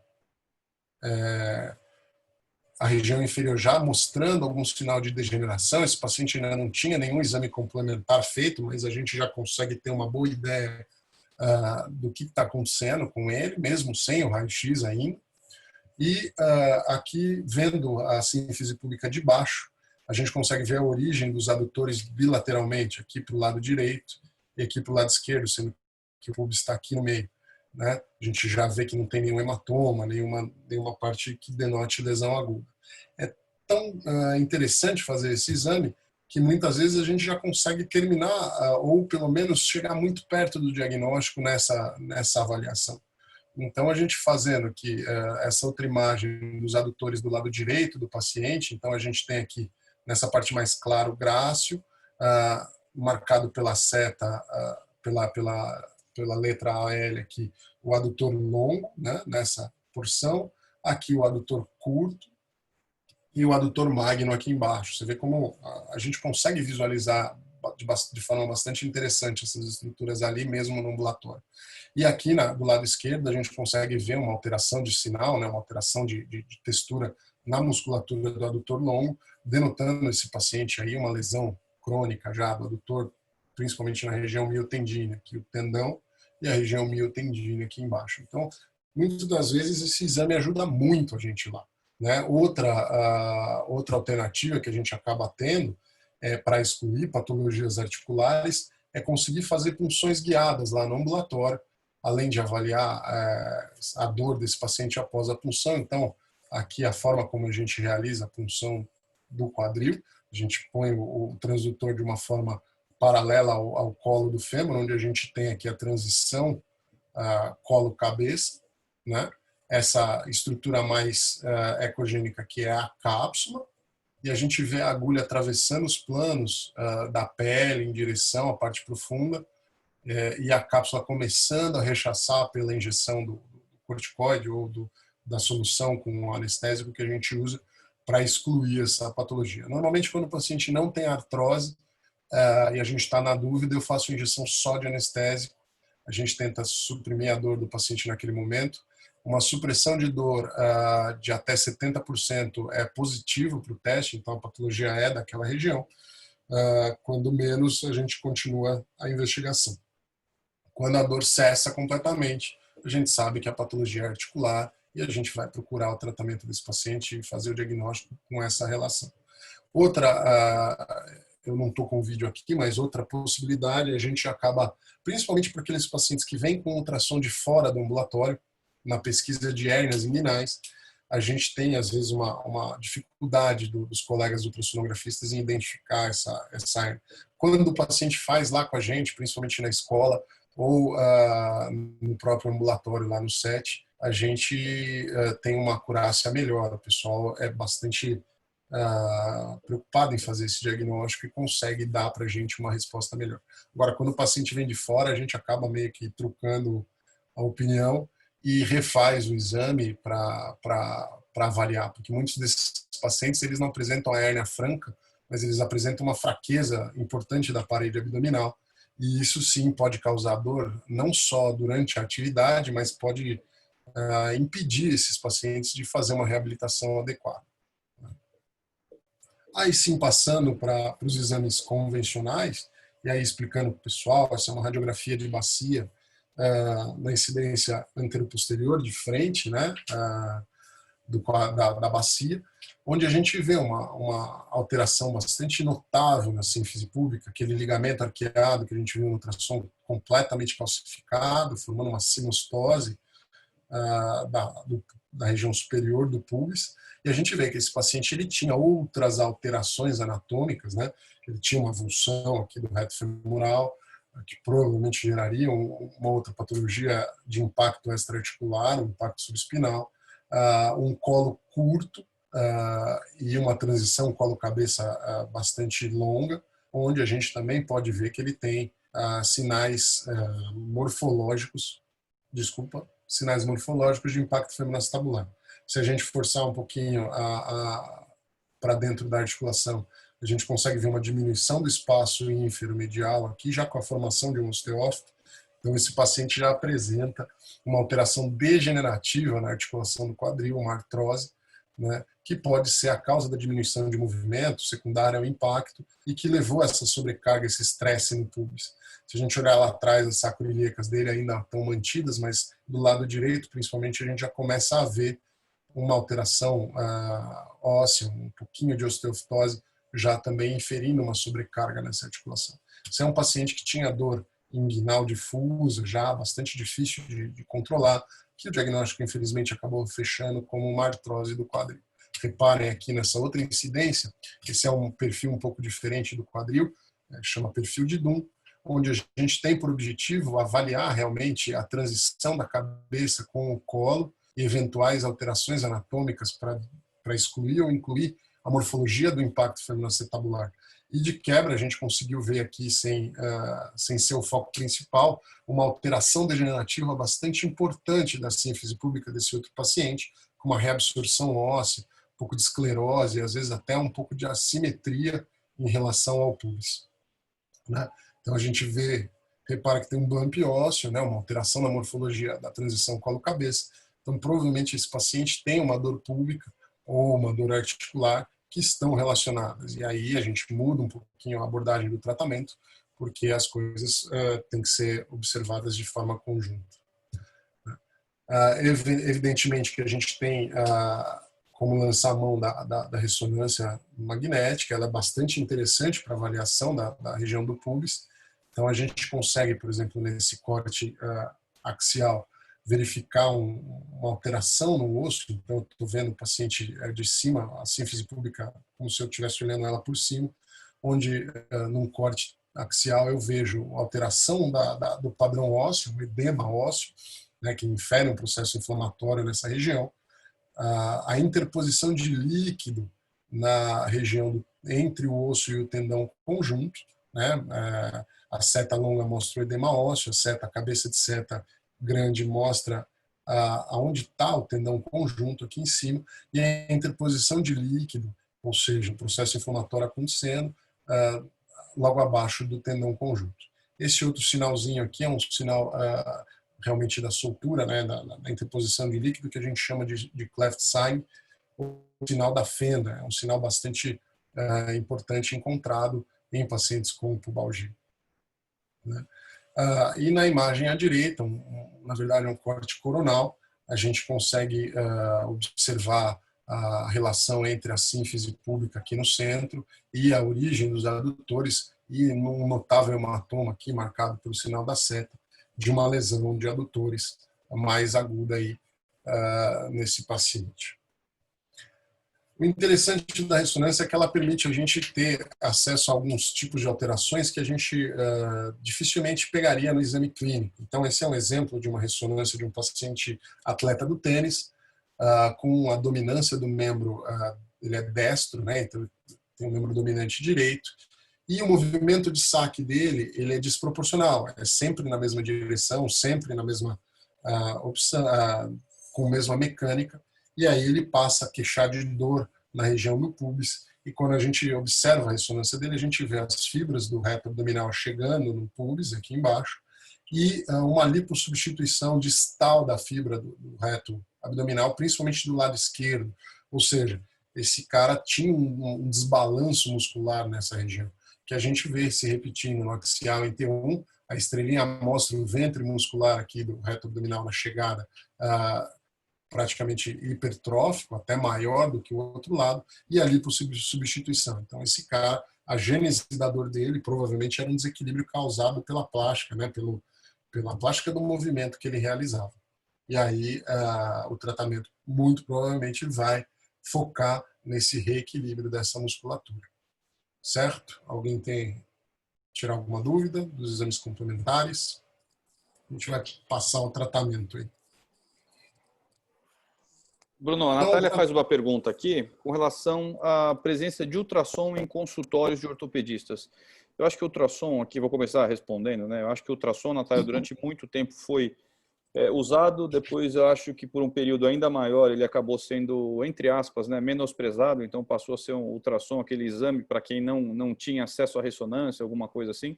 a região inferior já mostrando algum sinal de degeneração. Esse paciente ainda não tinha nenhum exame complementar feito, mas a gente já consegue ter uma boa ideia do que está acontecendo com ele, mesmo sem o raio-x ainda. E aqui, vendo a sínfise púbica de baixo, a gente consegue ver a origem dos adutores bilateralmente, aqui para o lado direito e aqui para o lado esquerdo, sendo que o pubis está aqui no meio. Né? A gente já vê que não tem nenhum hematoma, nenhuma parte que denote lesão aguda. É tão interessante fazer esse exame que muitas vezes a gente já consegue terminar ou pelo menos chegar muito perto do diagnóstico nessa avaliação. Então a gente fazendo aqui essa outra imagem dos adutores do lado direito do paciente, então a gente tem aqui nessa parte mais clara o grácil, marcado pela seta, pela letra AL aqui, o adutor longo, né, nessa porção, aqui o adutor curto e o adutor magno aqui embaixo. Você vê como a gente consegue visualizar de forma bastante interessante essas estruturas ali, mesmo no ambulatório. E aqui do lado esquerdo a gente consegue ver uma alteração de sinal, né, uma alteração de textura na musculatura do adutor longo, denotando esse paciente aí uma lesão crônica já do adutor, principalmente na região miotendínea, aqui o tendão, e a região miotendínea aqui embaixo. Então, muitas das vezes esse exame ajuda muito a gente lá. Né? Outra alternativa que a gente acaba tendo para excluir patologias articulares é conseguir fazer punções guiadas lá no ambulatório, além de avaliar a dor desse paciente após a punção. Então, aqui a forma como a gente realiza a punção do quadril, a gente põe o transdutor de uma forma paralela ao colo do fêmur, onde a gente tem aqui a transição colo-cabeça, né? Essa estrutura mais ecogênica que é a cápsula, e a gente vê a agulha atravessando os planos da pele em direção à parte profunda, e a cápsula começando a rechaçar pela injeção do corticoide ou da solução com o anestésico que a gente usa para excluir essa patologia. Normalmente, quando o paciente não tem artrose e a gente está na dúvida, eu faço injeção só de anestésico. A gente tenta suprimir a dor do paciente naquele momento. Uma supressão de dor de até 70% é positivo para o teste, então a patologia é daquela região. Quando menos, a gente continua a investigação. Quando a dor cessa completamente, a gente sabe que a patologia é articular e a gente vai procurar o tratamento desse paciente e fazer o diagnóstico com essa relação. Outra, eu não estou com o vídeo aqui, mas outra possibilidade, a gente acaba, principalmente para aqueles pacientes que vêm com ultrassom de fora do ambulatório, na pesquisa de hérnias inguinais, a gente tem, às vezes, uma dificuldade dos colegas ultrassonografistas em identificar essa hérnia. Quando o paciente faz lá com a gente, principalmente na escola, ou no próprio ambulatório lá no SET, a gente tem uma acurácia melhor. O pessoal é bastante preocupado em fazer esse diagnóstico e consegue dar para a gente uma resposta melhor. Agora, quando o paciente vem de fora, a gente acaba meio que trucando a opinião e refaz o exame para avaliar, porque muitos desses pacientes eles não apresentam a hérnia franca, mas eles apresentam uma fraqueza importante da parede abdominal, e isso sim pode causar dor, não só durante a atividade, mas pode impedir esses pacientes de fazer uma reabilitação adequada. Aí sim, passando para os exames convencionais, e aí explicando para o pessoal, essa é uma radiografia de bacia na incidência anteroposterior de frente, né, da bacia, onde a gente vê uma alteração bastante notável na sínfise pública, aquele ligamento arqueado que a gente viu no ultrassom completamente calcificado, formando uma sinustose da região superior do pubis, e a gente vê que esse paciente ele tinha outras alterações anatômicas, né? Ele tinha uma avulsão aqui do reto femoral, que provavelmente geraria uma outra patologia de impacto extraarticular, um impacto subespinal, um colo curto e uma transição colo-cabeça bastante longa, onde a gente também pode ver que ele tem sinais morfológicos, sinais morfológicos de impacto femoroacetabular. Se a gente forçar um pouquinho para dentro da articulação, a gente consegue ver uma diminuição do espaço ínfero-medial aqui, já com a formação de um osteófito. Então, esse paciente já apresenta uma alteração degenerativa na articulação do quadril, uma artrose, né, que pode ser a causa da diminuição de movimento, secundária ao impacto, e que levou a essa sobrecarga, esse estresse no pubis. Se a gente olhar lá atrás, as sacroiliacas dele ainda estão mantidas, mas do lado direito, principalmente, a gente já começa a ver uma alteração óssea, um pouquinho de osteoftose, já também inferindo uma sobrecarga nessa articulação. Esse é um paciente que tinha dor inguinal difusa, já bastante difícil de controlar, que o diagnóstico, infelizmente, acabou fechando como uma artrose do quadril. Reparem aqui nessa outra incidência, esse é um perfil um pouco diferente do quadril, chama perfil de Dunn, onde a gente tem por objetivo avaliar realmente a transição da cabeça com o colo e eventuais alterações anatômicas para excluir ou incluir a morfologia do impacto femoroacetabular. E de quebra a gente conseguiu ver aqui, sem ser o foco principal, uma alteração degenerativa bastante importante da sínfise pública desse outro paciente, com uma reabsorção óssea, um pouco de esclerose, às vezes até um pouco de assimetria em relação ao pubis, né? Então a gente repara que tem um bump ósseo, né, uma alteração na morfologia da transição colo-cabeça. Então provavelmente esse paciente tem uma dor pública ou uma dor articular que estão relacionadas. E aí a gente muda um pouquinho a abordagem do tratamento, porque as coisas têm que ser observadas de forma conjunta. Evidentemente que a gente tem como lançar a mão da ressonância magnética, ela é bastante interessante para avaliação da região do pubis. Então a gente consegue, por exemplo, nesse corte axial, verificar uma alteração no osso. Então eu estou vendo o paciente de cima, a sínfise pública, como se eu estivesse olhando ela por cima, onde num corte axial eu vejo alteração do padrão ósseo, um edema ósseo, né, que infere um processo inflamatório nessa região, a interposição de líquido na região entre o osso e o tendão conjunto, né, a seta longa mostra o edema ósseo, a cabeça de seta grande mostra aonde está o tendão conjunto aqui em cima, e a interposição de líquido, ou seja, o processo inflamatório acontecendo logo abaixo do tendão conjunto. Esse outro sinalzinho aqui é um sinal realmente da soltura, né, da interposição de líquido, que a gente chama de cleft sign, o sinal da fenda. É um sinal bastante importante encontrado em pacientes com pubalgia, né? E na imagem à direita, na verdade é um corte coronal, a gente consegue observar a relação entre a sínfise púbica aqui no centro e a origem dos adutores, e um notável hematoma aqui marcado pelo sinal da seta de uma lesão de adutores mais aguda aí nesse paciente. O interessante da ressonância é que ela permite a gente ter acesso a alguns tipos de alterações que a gente dificilmente pegaria no exame clínico. Então, esse é um exemplo de uma ressonância de um paciente atleta do tênis, com a dominância do membro, ele é destro, né? Então tem um membro dominante direito, e o movimento de saque dele, ele é desproporcional, é sempre na mesma direção, sempre na mesma opção, com a mesma mecânica, e aí ele passa a queixar de dor na região do pubis, e quando a gente observa a ressonância dele, a gente vê as fibras do reto abdominal chegando no pubis, aqui embaixo, e uma lipossubstituição distal da fibra do reto abdominal, principalmente do lado esquerdo, ou seja, esse cara tinha um desbalanço muscular nessa região, que a gente vê se repetindo no axial em T1, a estrelinha mostra o ventre muscular aqui do reto abdominal na chegada, praticamente hipertrófico, até maior do que o outro lado, e a lipossubstituição. Então, esse cara, a gênese da dor dele provavelmente era um desequilíbrio causado pela plástica, né, pela plástica do movimento que ele realizava. E aí o tratamento muito provavelmente vai focar nesse reequilíbrio dessa musculatura. Certo? Alguém tem tirar alguma dúvida dos exames complementares? A gente vai passar o tratamento aí. Bruno, a Natália faz uma pergunta aqui com relação à presença de ultrassom em consultórios de ortopedistas. Eu acho que o ultrassom, aqui vou começar respondendo, né? Eu acho que o ultrassom, Natália, durante muito tempo foi usado, depois eu acho que por um período ainda maior ele acabou sendo, entre aspas, né, menosprezado, então passou a ser um ultrassom, aquele exame para quem não tinha acesso à ressonância, alguma coisa assim.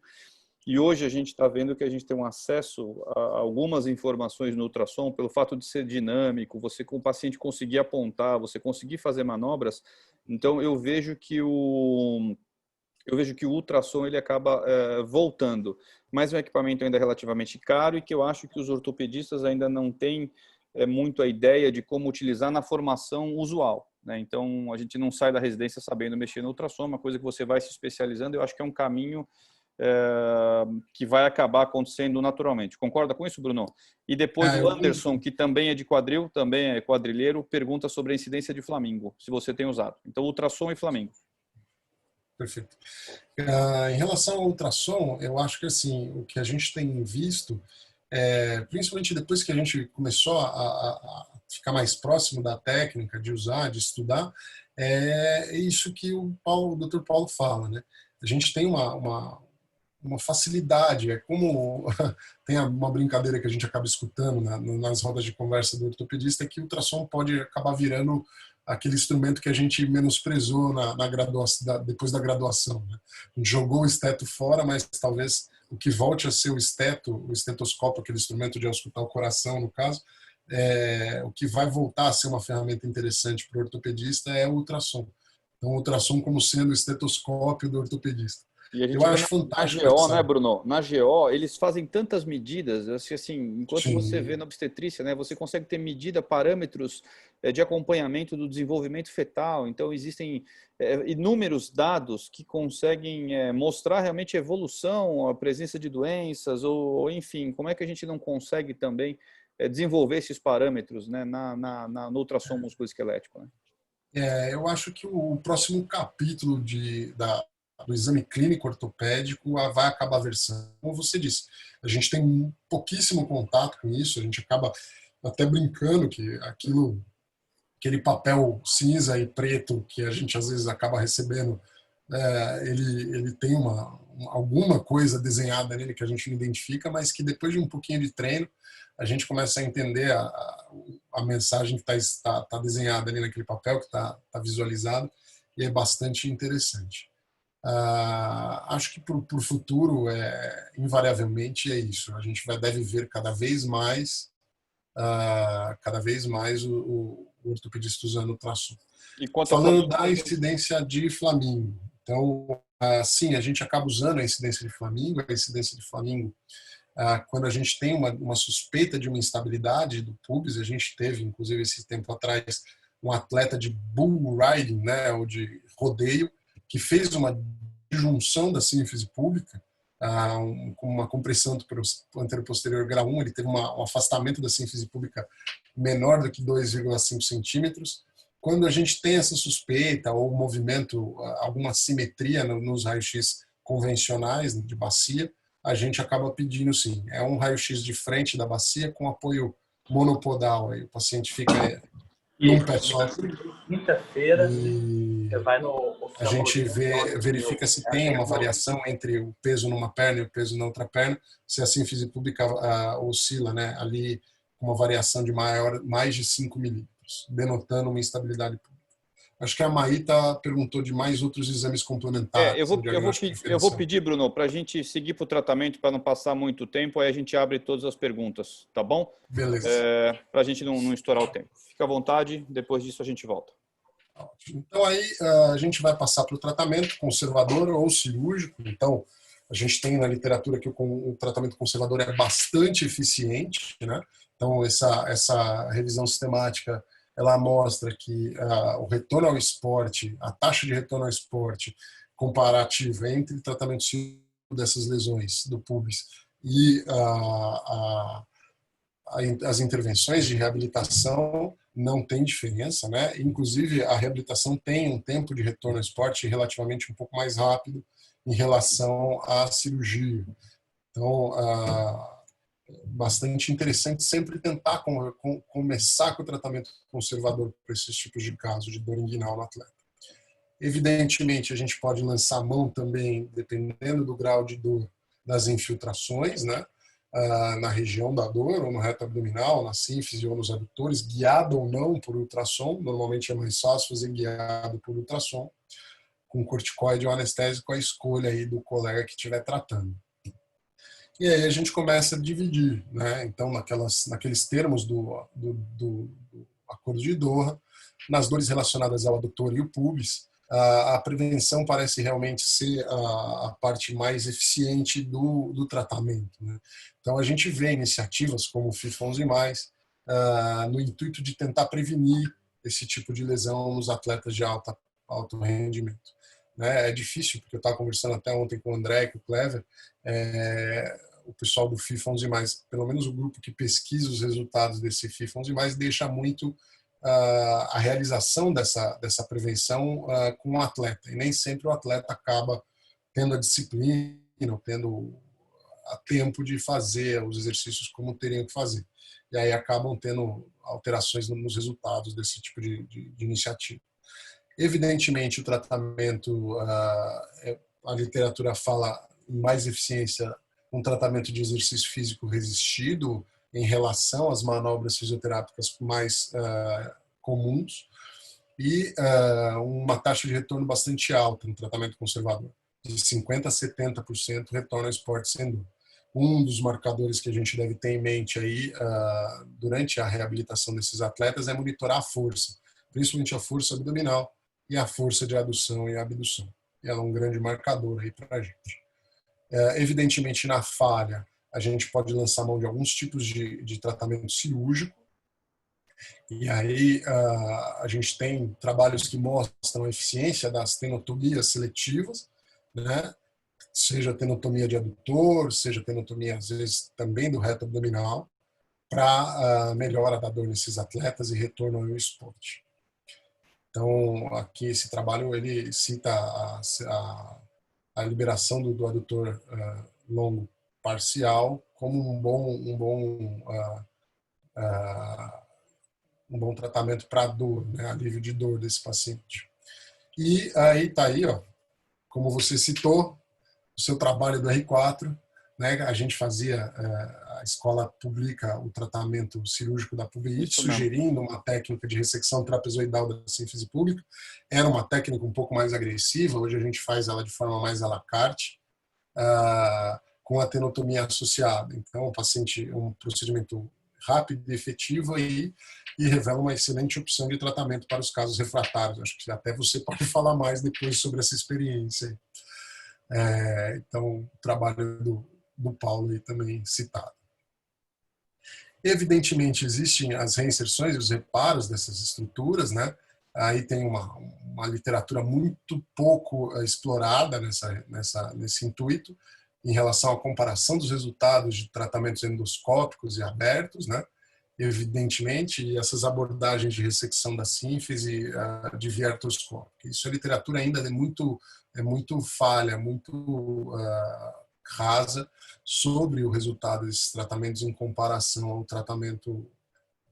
E hoje a gente está vendo que a gente tem um acesso a algumas informações no ultrassom pelo fato de ser dinâmico, você com o paciente conseguir apontar, você conseguir fazer manobras. Então eu vejo que o ultrassom ele acaba voltando, mas é um equipamento ainda relativamente caro e que eu acho que os ortopedistas ainda não têm muito a ideia de como utilizar na formação usual, né? Então a gente não sai da residência sabendo mexer no ultrassom, uma coisa que você vai se especializando. Eu acho que é um caminho que vai acabar acontecendo naturalmente. Concorda com isso, Bruno? E depois o Anderson, que também é de quadril, também é quadrilheiro, pergunta sobre a incidência de flamingo, se você tem usado. Então, ultrassom e flamingo. Perfeito. Em relação ao ultrassom, eu acho que assim, o que a gente tem visto, principalmente depois que a gente começou a ficar mais próximo da técnica, de usar, de estudar, é isso que o Dr. Paulo fala, né? A gente tem uma facilidade, é como tem uma brincadeira que a gente acaba escutando nas rodas de conversa do ortopedista, é que o ultrassom pode acabar virando aquele instrumento que a gente menosprezou na graduação, depois da graduação, né? A gente jogou o esteto fora, mas talvez o que volte a ser o estetoscópio, aquele instrumento de auscultar o coração, no caso, o que vai voltar a ser uma ferramenta interessante para o ortopedista é o ultrassom. Então, o ultrassom como sendo o estetoscópio do ortopedista. E a gente eu acho fantástico. Na GO, né, Bruno? Na GO, eles fazem tantas medidas, assim, enquanto Sim. você vê na obstetrícia, né, você consegue ter medida, parâmetros de acompanhamento do desenvolvimento fetal. Então, existem inúmeros dados que conseguem mostrar realmente a evolução, a presença de doenças, ou enfim, como é que a gente não consegue também desenvolver esses parâmetros, né, no ultrassom musculoesquelético, né? Eu acho que o próximo capítulo do exame clínico ortopédico vai acabar versando. Como você disse, a gente tem pouquíssimo contato com isso, a gente acaba até brincando que aquele papel cinza e preto que a gente às vezes acaba recebendo, ele tem alguma coisa desenhada nele que a gente não identifica, mas que depois de um pouquinho de treino a gente começa a entender a mensagem que está desenhada ali naquele papel, que está visualizado, e é bastante interessante. Acho que para o futuro, invariavelmente, é isso. A gente deve ver cada vez mais o ortopedista usando o ultrassom. E quanto a Falando da incidência de Flamingo, então, sim, a gente acaba usando a incidência de Flamingo. A incidência de Flamingo, quando a gente tem uma suspeita de uma instabilidade do pubis, a gente teve, inclusive, esse tempo atrás, um atleta de bull riding, né, ou de rodeio, que fez uma disjunção da sínfise pública, com uma compressão do anteroposterior grau 1, ele teve um afastamento da sínfise pública menor do que 2,5 centímetros. Quando a gente tem essa suspeita ou movimento, alguma simetria nos raios-x convencionais de bacia, a gente acaba pedindo sim. É um raio-x de frente da bacia com apoio monopodal. Aí o paciente fica num pé só. Quinta-feira, você vai no a gente verifica se tem uma variação entre o peso numa perna e o peso na outra perna, se a sínfise pública oscila, né, ali com uma variação de mais de 5 milímetros, denotando uma instabilidade pública. Acho que a Maíta perguntou de mais outros exames complementares. Eu vou pedir, Bruno, para a gente seguir para o tratamento, para não passar muito tempo, aí a gente abre todas as perguntas, tá bom? Beleza. Para a gente não estourar o tempo. Fica à vontade, depois disso a gente volta. Então aí a gente vai passar para o tratamento conservador ou cirúrgico. Então a gente tem na literatura que o tratamento conservador é bastante eficiente, né? Então essa revisão sistemática ela mostra que o retorno ao esporte, a taxa de retorno ao esporte comparativa entre o tratamento cirúrgico dessas lesões do pubis e as intervenções de reabilitação não tem diferença, né? Inclusive a reabilitação tem um tempo de retorno ao esporte relativamente um pouco mais rápido em relação à cirurgia. Então, bastante interessante sempre tentar começar com o tratamento conservador para esses tipos de casos de dor inguinal no atleta. Evidentemente, a gente pode lançar mão também, dependendo do grau de dor, das infiltrações, né? Na região da dor, ou no reto abdominal, na sínfise ou nos adutores, guiado ou não por ultrassom. Normalmente é mais fácil fazer guiado por ultrassom, com corticoide ou anestésico, a escolha aí do colega que estiver tratando. E aí a gente começa a dividir, né? Então, naqueles termos do Acordo de Doha, nas dores relacionadas ao adutor e o pubis, a prevenção parece realmente ser a parte mais eficiente do tratamento, né? Então, a gente vê iniciativas como o FIFA11+, no intuito de tentar prevenir esse tipo de lesão nos atletas de alto rendimento. Né? É difícil, porque eu estava conversando até ontem com o André e com o Clever, o pessoal do FIFA11+, pelo menos o grupo que pesquisa os resultados desse FIFA11+, deixa muito a realização dessa prevenção com o atleta. E nem sempre o atleta acaba tendo a disciplina, tendo a tempo de fazer os exercícios como teriam que fazer. E aí acabam tendo alterações nos resultados desse tipo de iniciativa. Evidentemente, o tratamento, a literatura fala em mais eficiência um tratamento de exercício físico resistido em relação às manobras fisioterápicas mais comuns e uma taxa de retorno bastante alta no tratamento conservador, de 50% a 70% retorno ao esporte sem dor. Um dos marcadores que a gente deve ter em mente aí durante a reabilitação desses atletas é monitorar a força, principalmente a força abdominal e a força de adução e abdução. E ela é um grande marcador aí para a gente. Evidentemente, na falha, a gente pode lançar mão de alguns tipos de tratamento cirúrgico. E aí a gente tem trabalhos que mostram a eficiência das tenotomias seletivas, né? Seja tenotomia de adutor, seja tenotomia, às vezes, também do reto abdominal, para melhora da dor nesses atletas e retorno ao esporte. Então, aqui esse trabalho ele cita a liberação do adutor longo parcial como um bom tratamento para a dor, né, alívio de dor desse paciente. E aí está aí, ó, como você citou, o seu trabalho do R4, né, a gente fazia, a escola publica o tratamento cirúrgico da pubicite, sugerindo uma técnica de ressecção trapezoidal da sínfise pública. Era uma técnica um pouco mais agressiva, hoje a gente faz ela de forma mais à la carte, com a tenotomia associada. Então, o paciente é um procedimento rápido e efetivo e revela uma excelente opção de tratamento para os casos refratários. Acho que até você pode falar mais depois sobre essa experiência. Então, o trabalho do Paulo aí também citado. Evidentemente, existem as reinserções e os reparos dessas estruturas, né? Aí tem uma literatura muito pouco explorada nesse intuito, em relação à comparação dos resultados de tratamentos endoscópicos e abertos, né? Evidentemente, e essas abordagens de ressecção da sínfise de via artroscópica. Isso a literatura ainda é muito falha, muito rasa sobre o resultado desses tratamentos em comparação ao tratamento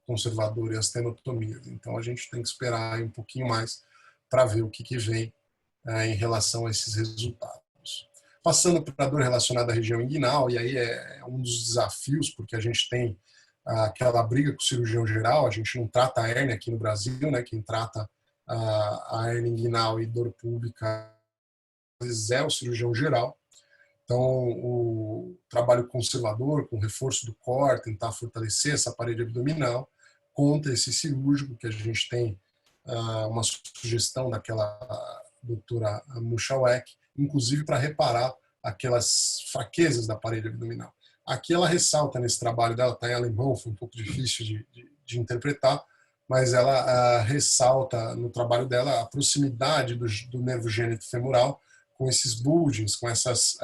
conservador e as tenotomias. Então, a gente tem que esperar um pouquinho mais para ver o que vem em relação a esses resultados. Passando para a dor relacionada à região inguinal, e aí é um dos desafios, porque a gente tem aquela briga com o cirurgião geral, a gente não trata a hérnia aqui no Brasil, né? Quem trata a hérnia inguinal e dor pública é o cirurgião geral. Então, o trabalho conservador, com reforço do core, tentar fortalecer essa parede abdominal, contra esse cirúrgico, que a gente tem uma sugestão daquela doutora Mushawek, inclusive para reparar aquelas fraquezas da parede abdominal. Aqui ela ressalta nesse trabalho dela, está em alemão, foi um pouco difícil de interpretar, mas ela ressalta no trabalho dela a proximidade do nervo gênito femoral com esses bulgings, com essas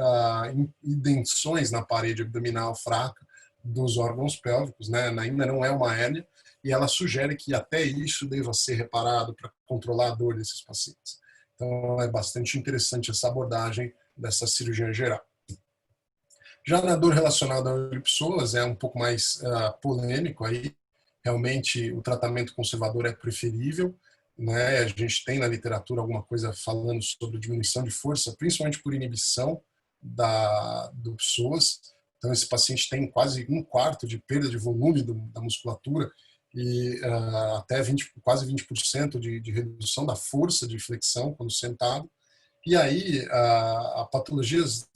indenções na parede abdominal fraca dos órgãos pélvicos, né? Ainda não é uma hérnia, e ela sugere que até isso deva ser reparado para controlar a dor desses pacientes. Então, é bastante interessante essa abordagem dessa cirurgia geral. Já na dor relacionada ao elipsoas, é um pouco mais polêmico aí. Realmente, o tratamento conservador é preferível, né? A gente tem na literatura alguma coisa falando sobre diminuição de força, principalmente por inibição do psoas. Então, esse paciente tem quase 1/4 de perda de volume da musculatura e até quase 20% de redução da força de flexão quando sentado. E aí,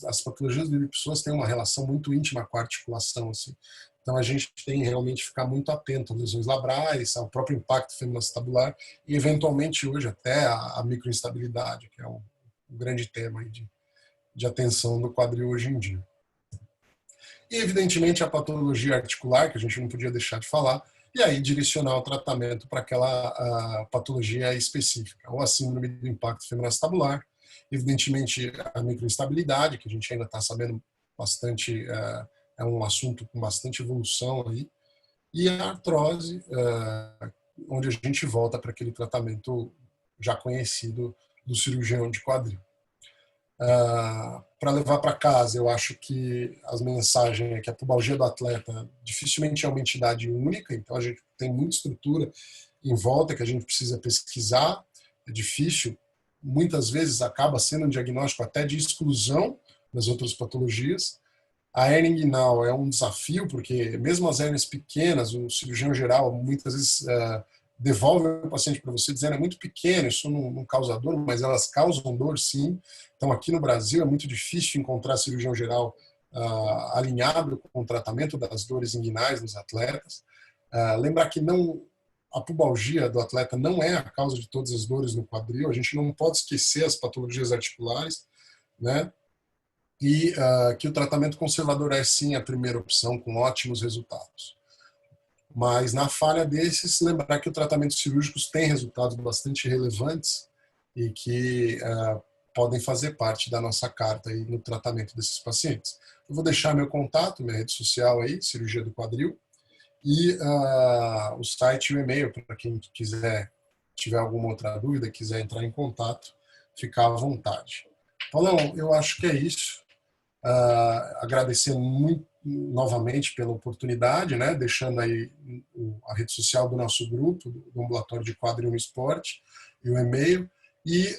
as patologias do elipsoas têm uma relação muito íntima com a articulação, assim. Então, a gente tem realmente que ficar muito atento às lesões labrais, ao próprio impacto femoroacetabular e, eventualmente, hoje, até a microinstabilidade, que é um grande tema aí de atenção do quadril hoje em dia. E, evidentemente, a patologia articular, que a gente não podia deixar de falar, e aí direcionar o tratamento para aquela patologia específica, ou a síndrome do impacto femoroacetabular, evidentemente a microinstabilidade, que a gente ainda está sabendo bastante, é um assunto com bastante evolução aí, e a artrose, onde a gente volta para aquele tratamento já conhecido do cirurgião de quadril. Para levar para casa, eu acho que as mensagens é que a pubalgia do atleta dificilmente é uma entidade única, então a gente tem muita estrutura em volta que a gente precisa pesquisar, é difícil, muitas vezes acaba sendo um diagnóstico até de exclusão das outras patologias. A hérnia inguinal é um desafio, porque mesmo as hérnias pequenas, o cirurgião geral muitas vezes devolve o paciente para você dizendo é muito pequeno, isso não causa dor, mas elas causam dor sim. Então aqui no Brasil é muito difícil encontrar cirurgião geral alinhado com o tratamento das dores inguinais nos atletas. Lembrar que a pubalgia do atleta não é a causa de todas as dores no quadril, a gente não pode esquecer as patologias articulares, né? E que o tratamento conservador é sim a primeira opção, com ótimos resultados. Mas na falha desses, lembrar que o tratamento cirúrgicos tem resultados bastante relevantes e que podem fazer parte da nossa carta aí no tratamento desses pacientes. Eu vou deixar meu contato, minha rede social aí, Cirurgia do Quadril, e o site e o e-mail para quem quiser, tiver alguma outra dúvida, quiser entrar em contato, ficar à vontade. Paulão, eu acho que é isso. Agradecer muito novamente pela oportunidade, né? Deixando aí a rede social do nosso grupo, do Ambulatório de Quadril no Esporte, e o e-mail, e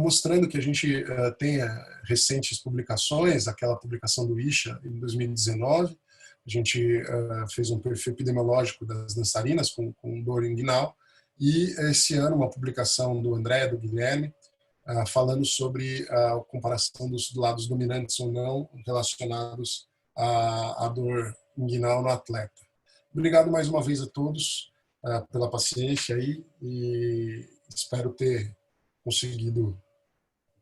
mostrando que a gente tem recentes publicações, aquela publicação do Isha em 2019, a gente fez um perfil epidemiológico das dançarinas com dor inguinal, e esse ano uma publicação do André, do Guilherme, falando sobre a comparação dos lados dominantes ou não relacionados à dor inguinal no atleta. Obrigado mais uma vez a todos pela paciência aí e espero ter conseguido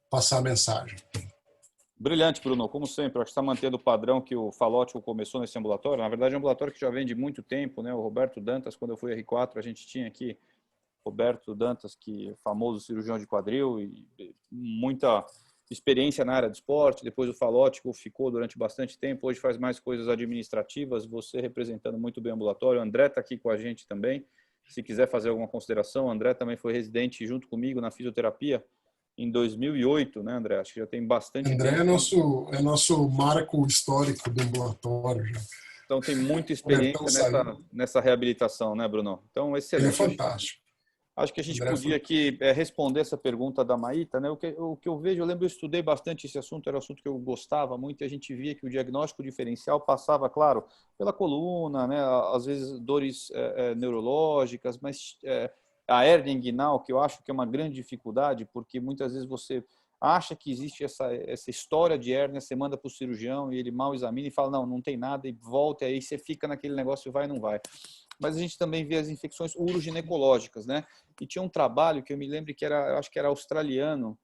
passar a mensagem. Brilhante, Bruno. Como sempre, acho que está mantendo o padrão que o Falótico começou nesse ambulatório. Na verdade, é um ambulatório que já vem de muito tempo, né? O Roberto Dantas, quando eu fui R4, a gente tinha aqui Roberto Dantas, que é famoso cirurgião de quadril e muita experiência na área de esporte. Depois o Falótico ficou durante bastante tempo. Hoje faz mais coisas administrativas. Você representando muito bem o ambulatório. O André está aqui com a gente também. Se quiser fazer alguma consideração, o André também foi residente junto comigo na fisioterapia em 2008, né, André? Acho que já tem bastante André tempo. É nosso marco histórico do ambulatório. Já. Então tem muita experiência nessa reabilitação, né, Bruno? Então, excelente. Ele é fantástico. Acho que a gente podia aqui responder essa pergunta da Maíta, né? O que eu vejo, eu lembro, eu estudei bastante esse assunto, era um assunto que eu gostava muito, e a gente via que o diagnóstico diferencial passava, claro, pela coluna, né? Às vezes dores neurológicas, mas a hérnia inguinal, que eu acho que é uma grande dificuldade, porque muitas vezes você acha que existe essa história de hérnia, você manda para o cirurgião e ele mal examina e fala, não tem nada, e volta, e aí você fica naquele negócio, vai ou não vai. Mas a gente também vê as infecções uroginecológicas, né? E tinha um trabalho que eu me lembro que eu acho que era australiano,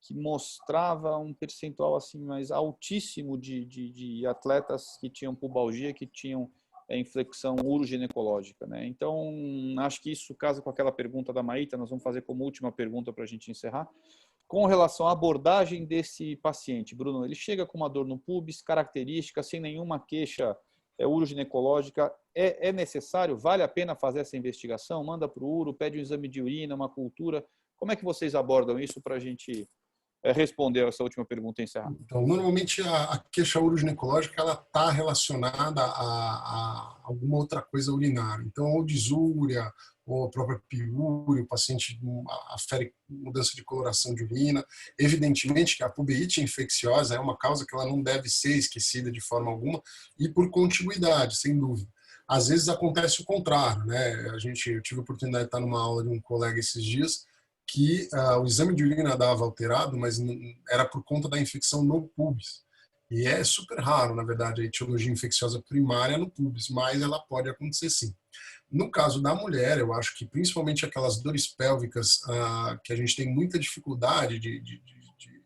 que mostrava um percentual assim mais altíssimo de atletas que tinham pubalgia, que tinham infecção uroginecológica, né? Então, acho que isso casa com aquela pergunta da Maíta, nós vamos fazer como última pergunta para a gente encerrar. Com relação à abordagem desse paciente, Bruno, ele chega com uma dor no pubis, característica, sem nenhuma queixa uroginecológica, é necessário? Vale a pena fazer essa investigação? Manda para o uro, pede um exame de urina, uma cultura. Como é que vocês abordam isso para a gente responder essa última pergunta e encerrar? Então, normalmente a queixa uroginecológica ela está relacionada a alguma outra coisa urinária. Então, ou disúria, ou a própria piúria, o paciente afere mudança de coloração de urina. Evidentemente que a pubeite infecciosa é uma causa que ela não deve ser esquecida de forma alguma e por contiguidade, sem dúvida. Às vezes acontece o contrário, né? Eu tive a oportunidade de estar numa aula de um colega esses dias que o exame de urina dava alterado, mas era por conta da infecção no pubis. E é super raro, na verdade, a etiologia infecciosa primária no pubis, mas ela pode acontecer sim. No caso da mulher, eu acho que principalmente aquelas dores pélvicas que a gente tem muita dificuldade de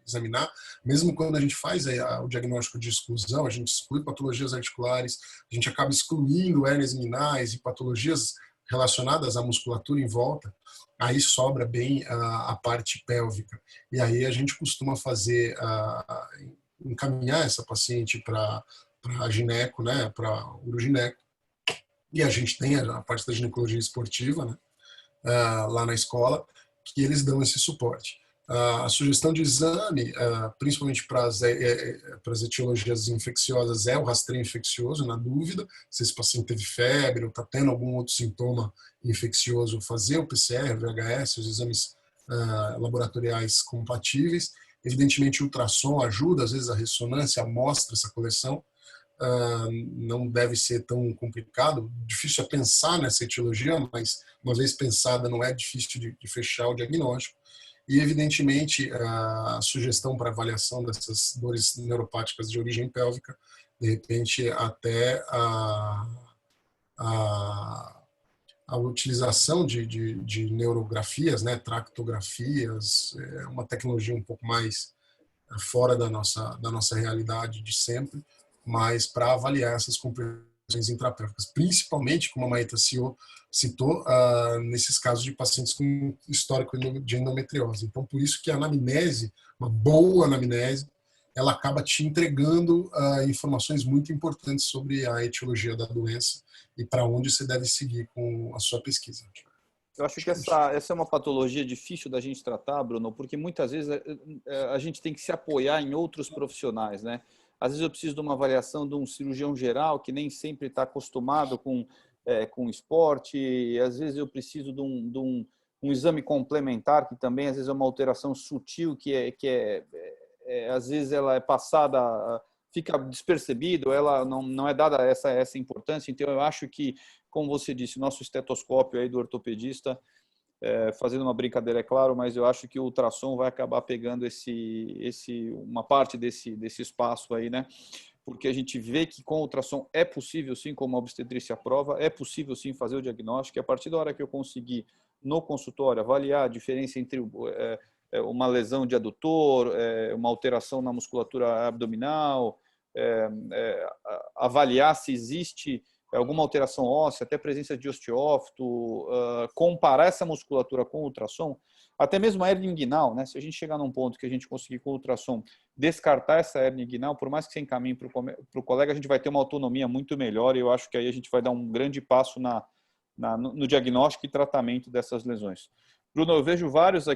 examinar, mesmo quando a gente faz o diagnóstico de exclusão, a gente exclui patologias articulares, a gente acaba excluindo hérnias inguinais e patologias relacionadas à musculatura em volta, aí sobra bem a parte pélvica. E aí a gente costuma fazer, encaminhar essa paciente para a gineco, né, para urogineco. E a gente tem a parte da ginecologia esportiva, né, lá na escola, que eles dão esse suporte. A sugestão de exame, principalmente para as etiologias infecciosas, é o rastreio infeccioso, na dúvida, se esse paciente teve febre ou está tendo algum outro sintoma infeccioso, fazer o PCR, o VHS, os exames laboratoriais compatíveis. Evidentemente, o ultrassom ajuda, às vezes a ressonância mostra essa coleção, não deve ser tão complicado. Difícil é pensar nessa etiologia, mas uma vez pensada não é difícil de fechar o diagnóstico. E, evidentemente, a sugestão para avaliação dessas dores neuropáticas de origem pélvica, de repente, até a utilização de neurografias, né, tractografias, é uma tecnologia um pouco mais fora da nossa realidade de sempre, mas para avaliar essas compreensões intrapélvicas, principalmente, como a Maíta citou, nesses casos de pacientes com histórico de endometriose. Então, por isso que a anamnese, uma boa anamnese, ela acaba te entregando informações muito importantes sobre a etiologia da doença e para onde você deve seguir com a sua pesquisa. Eu acho que essa é uma patologia difícil da gente tratar, Bruno, porque muitas vezes a gente tem que se apoiar em outros profissionais, né? Às vezes eu preciso de uma avaliação de um cirurgião geral que nem sempre está acostumado com esporte, e às vezes eu preciso de um exame complementar, que também às vezes é uma alteração sutil, às vezes ela é passada, fica despercebido, ela não é dada essa importância. Então eu acho que, como você disse, o nosso estetoscópio aí do ortopedista, fazendo uma brincadeira, é claro, mas eu acho que o ultrassom vai acabar pegando uma parte desse espaço aí, né? Porque a gente vê que com o ultrassom é possível, sim, como a obstetrícia prova, é possível, sim, fazer o diagnóstico. E a partir da hora que eu conseguir, no consultório, avaliar a diferença entre uma lesão de adutor, uma alteração na musculatura abdominal, avaliar se existe alguma alteração óssea, até presença de osteófito, comparar essa musculatura com o ultrassom, até mesmo a hernia inguinal, né? Se a gente chegar num ponto que a gente conseguir com o ultrassom descartar essa hernia inguinal, por mais que você encaminhe para o colega, a gente vai ter uma autonomia muito melhor, e eu acho que aí a gente vai dar um grande passo no diagnóstico e tratamento dessas lesões. Bruno, eu vejo várias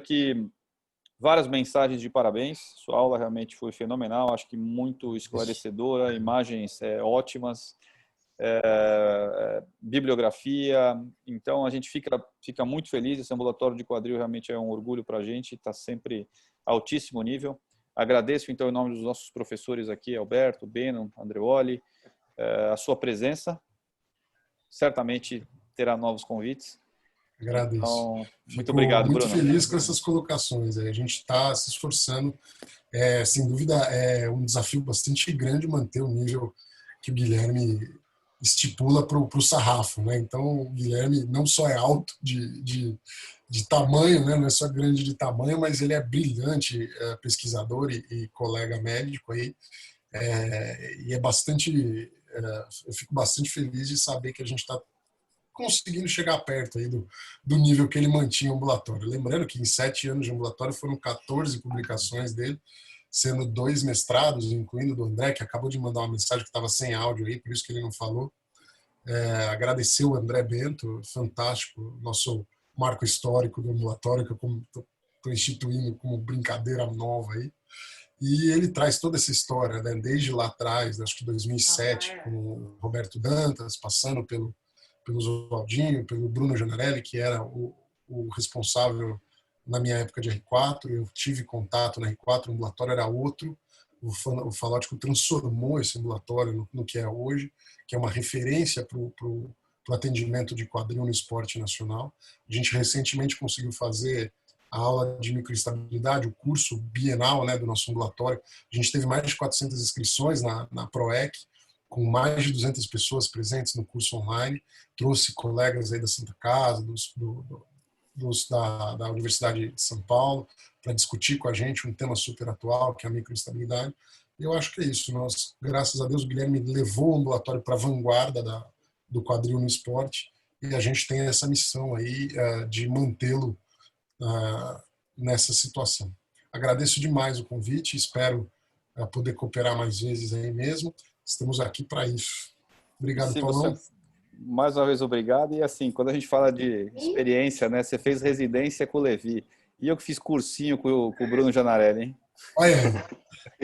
mensagens de parabéns, sua aula realmente foi fenomenal, acho que muito esclarecedora, imagens ótimas, bibliografia, então a gente fica muito feliz. Esse ambulatório de quadril realmente é um orgulho para a gente, está sempre altíssimo nível. Agradeço então em nome dos nossos professores aqui, Alberto, Beno, Andreoli, a sua presença, certamente terá novos convites. Agradeço. Então, muito obrigado, muito Bruno. Muito feliz com essas colocações. A gente está se esforçando. Sem dúvida, é um desafio bastante grande manter o nível que o Guilherme estipula para o sarrafo, né? Então, o Guilherme não só é alto de tamanho, né? Não é só grande de tamanho, mas ele é brilhante pesquisador e colega médico aí. E eu fico bastante feliz de saber que a gente está conseguindo chegar perto aí do nível que ele mantinha o ambulatório. Lembrando que em 7 anos de ambulatório foram 14 publicações dele, sendo 2 mestrados, incluindo do André, que acabou de mandar uma mensagem que estava sem áudio aí, por isso que ele não falou. Agradecer o André Bento, fantástico, nosso marco histórico do ambulatório, que eu estou instituindo como brincadeira nova aí. E ele traz toda essa história, né, desde lá atrás, acho que 2007, com o Roberto Dantas, passando pelo Oswaldinho, pelo Bruno Janarelli, que era o responsável na minha época de R4. Eu tive contato na R4, o ambulatório era outro. O Falótico transformou esse ambulatório no que é hoje, que é uma referência para o atendimento de quadril no esporte nacional. A gente recentemente conseguiu fazer a aula de microestabilidade, o curso bienal, né, do nosso ambulatório. A gente teve mais de 400 inscrições na PROEC, com mais de 200 pessoas presentes no curso online. Trouxe colegas aí da Santa Casa, da Universidade de São Paulo, para discutir com a gente um tema super atual, que é a microestabilidade. E eu acho que é isso. Nós, graças a Deus, o Guilherme levou o ambulatório para a vanguarda do quadril no esporte, e a gente tem essa missão aí de mantê-lo nessa situação. Agradeço demais o convite, espero poder cooperar mais vezes aí mesmo. Estamos aqui para isso. Obrigado, Paulão. Mais uma vez, obrigado. E assim, quando a gente fala de experiência, né? Você fez residência com o Levi. E eu que fiz cursinho com o Bruno Janarelli, hein? Olha,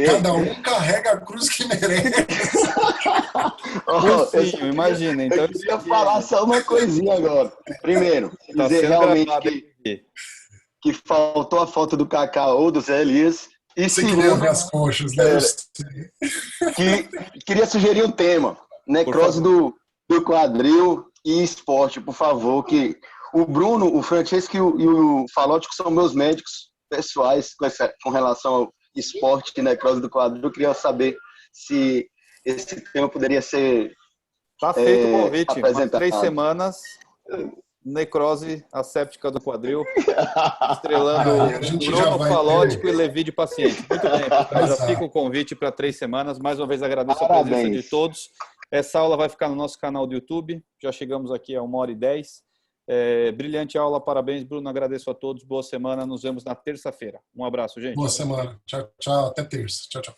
cada um carrega a cruz que merece. Cursinho, imagina. Então, eu queria falar só uma coisinha agora. Primeiro, dizer realmente que faltou a foto do Kaká ou do Zé Elias. E você queria ver as coxas, né? Queria sugerir um tema: necrose do quadril e esporte, por favor. Que o Bruno, o Francesco e o Falótico são meus médicos pessoais com relação ao esporte e necrose do quadril. Eu queria saber se esse tema poderia ser tá feito o convite. Apresentado. 3 semanas, necrose asséptica do quadril, estrelando Bruno, Falótico e Levi de paciente. Muito bem, já fica o convite para 3 semanas. Mais uma vez agradeço a presença de todos. Essa aula vai ficar no nosso canal do YouTube. Já chegamos aqui a 1h10. Brilhante aula, parabéns, Bruno. Agradeço a todos. Boa semana. Nos vemos na terça-feira. Um abraço, gente. Boa semana. Tchau, tchau. Até terça. Tchau, tchau.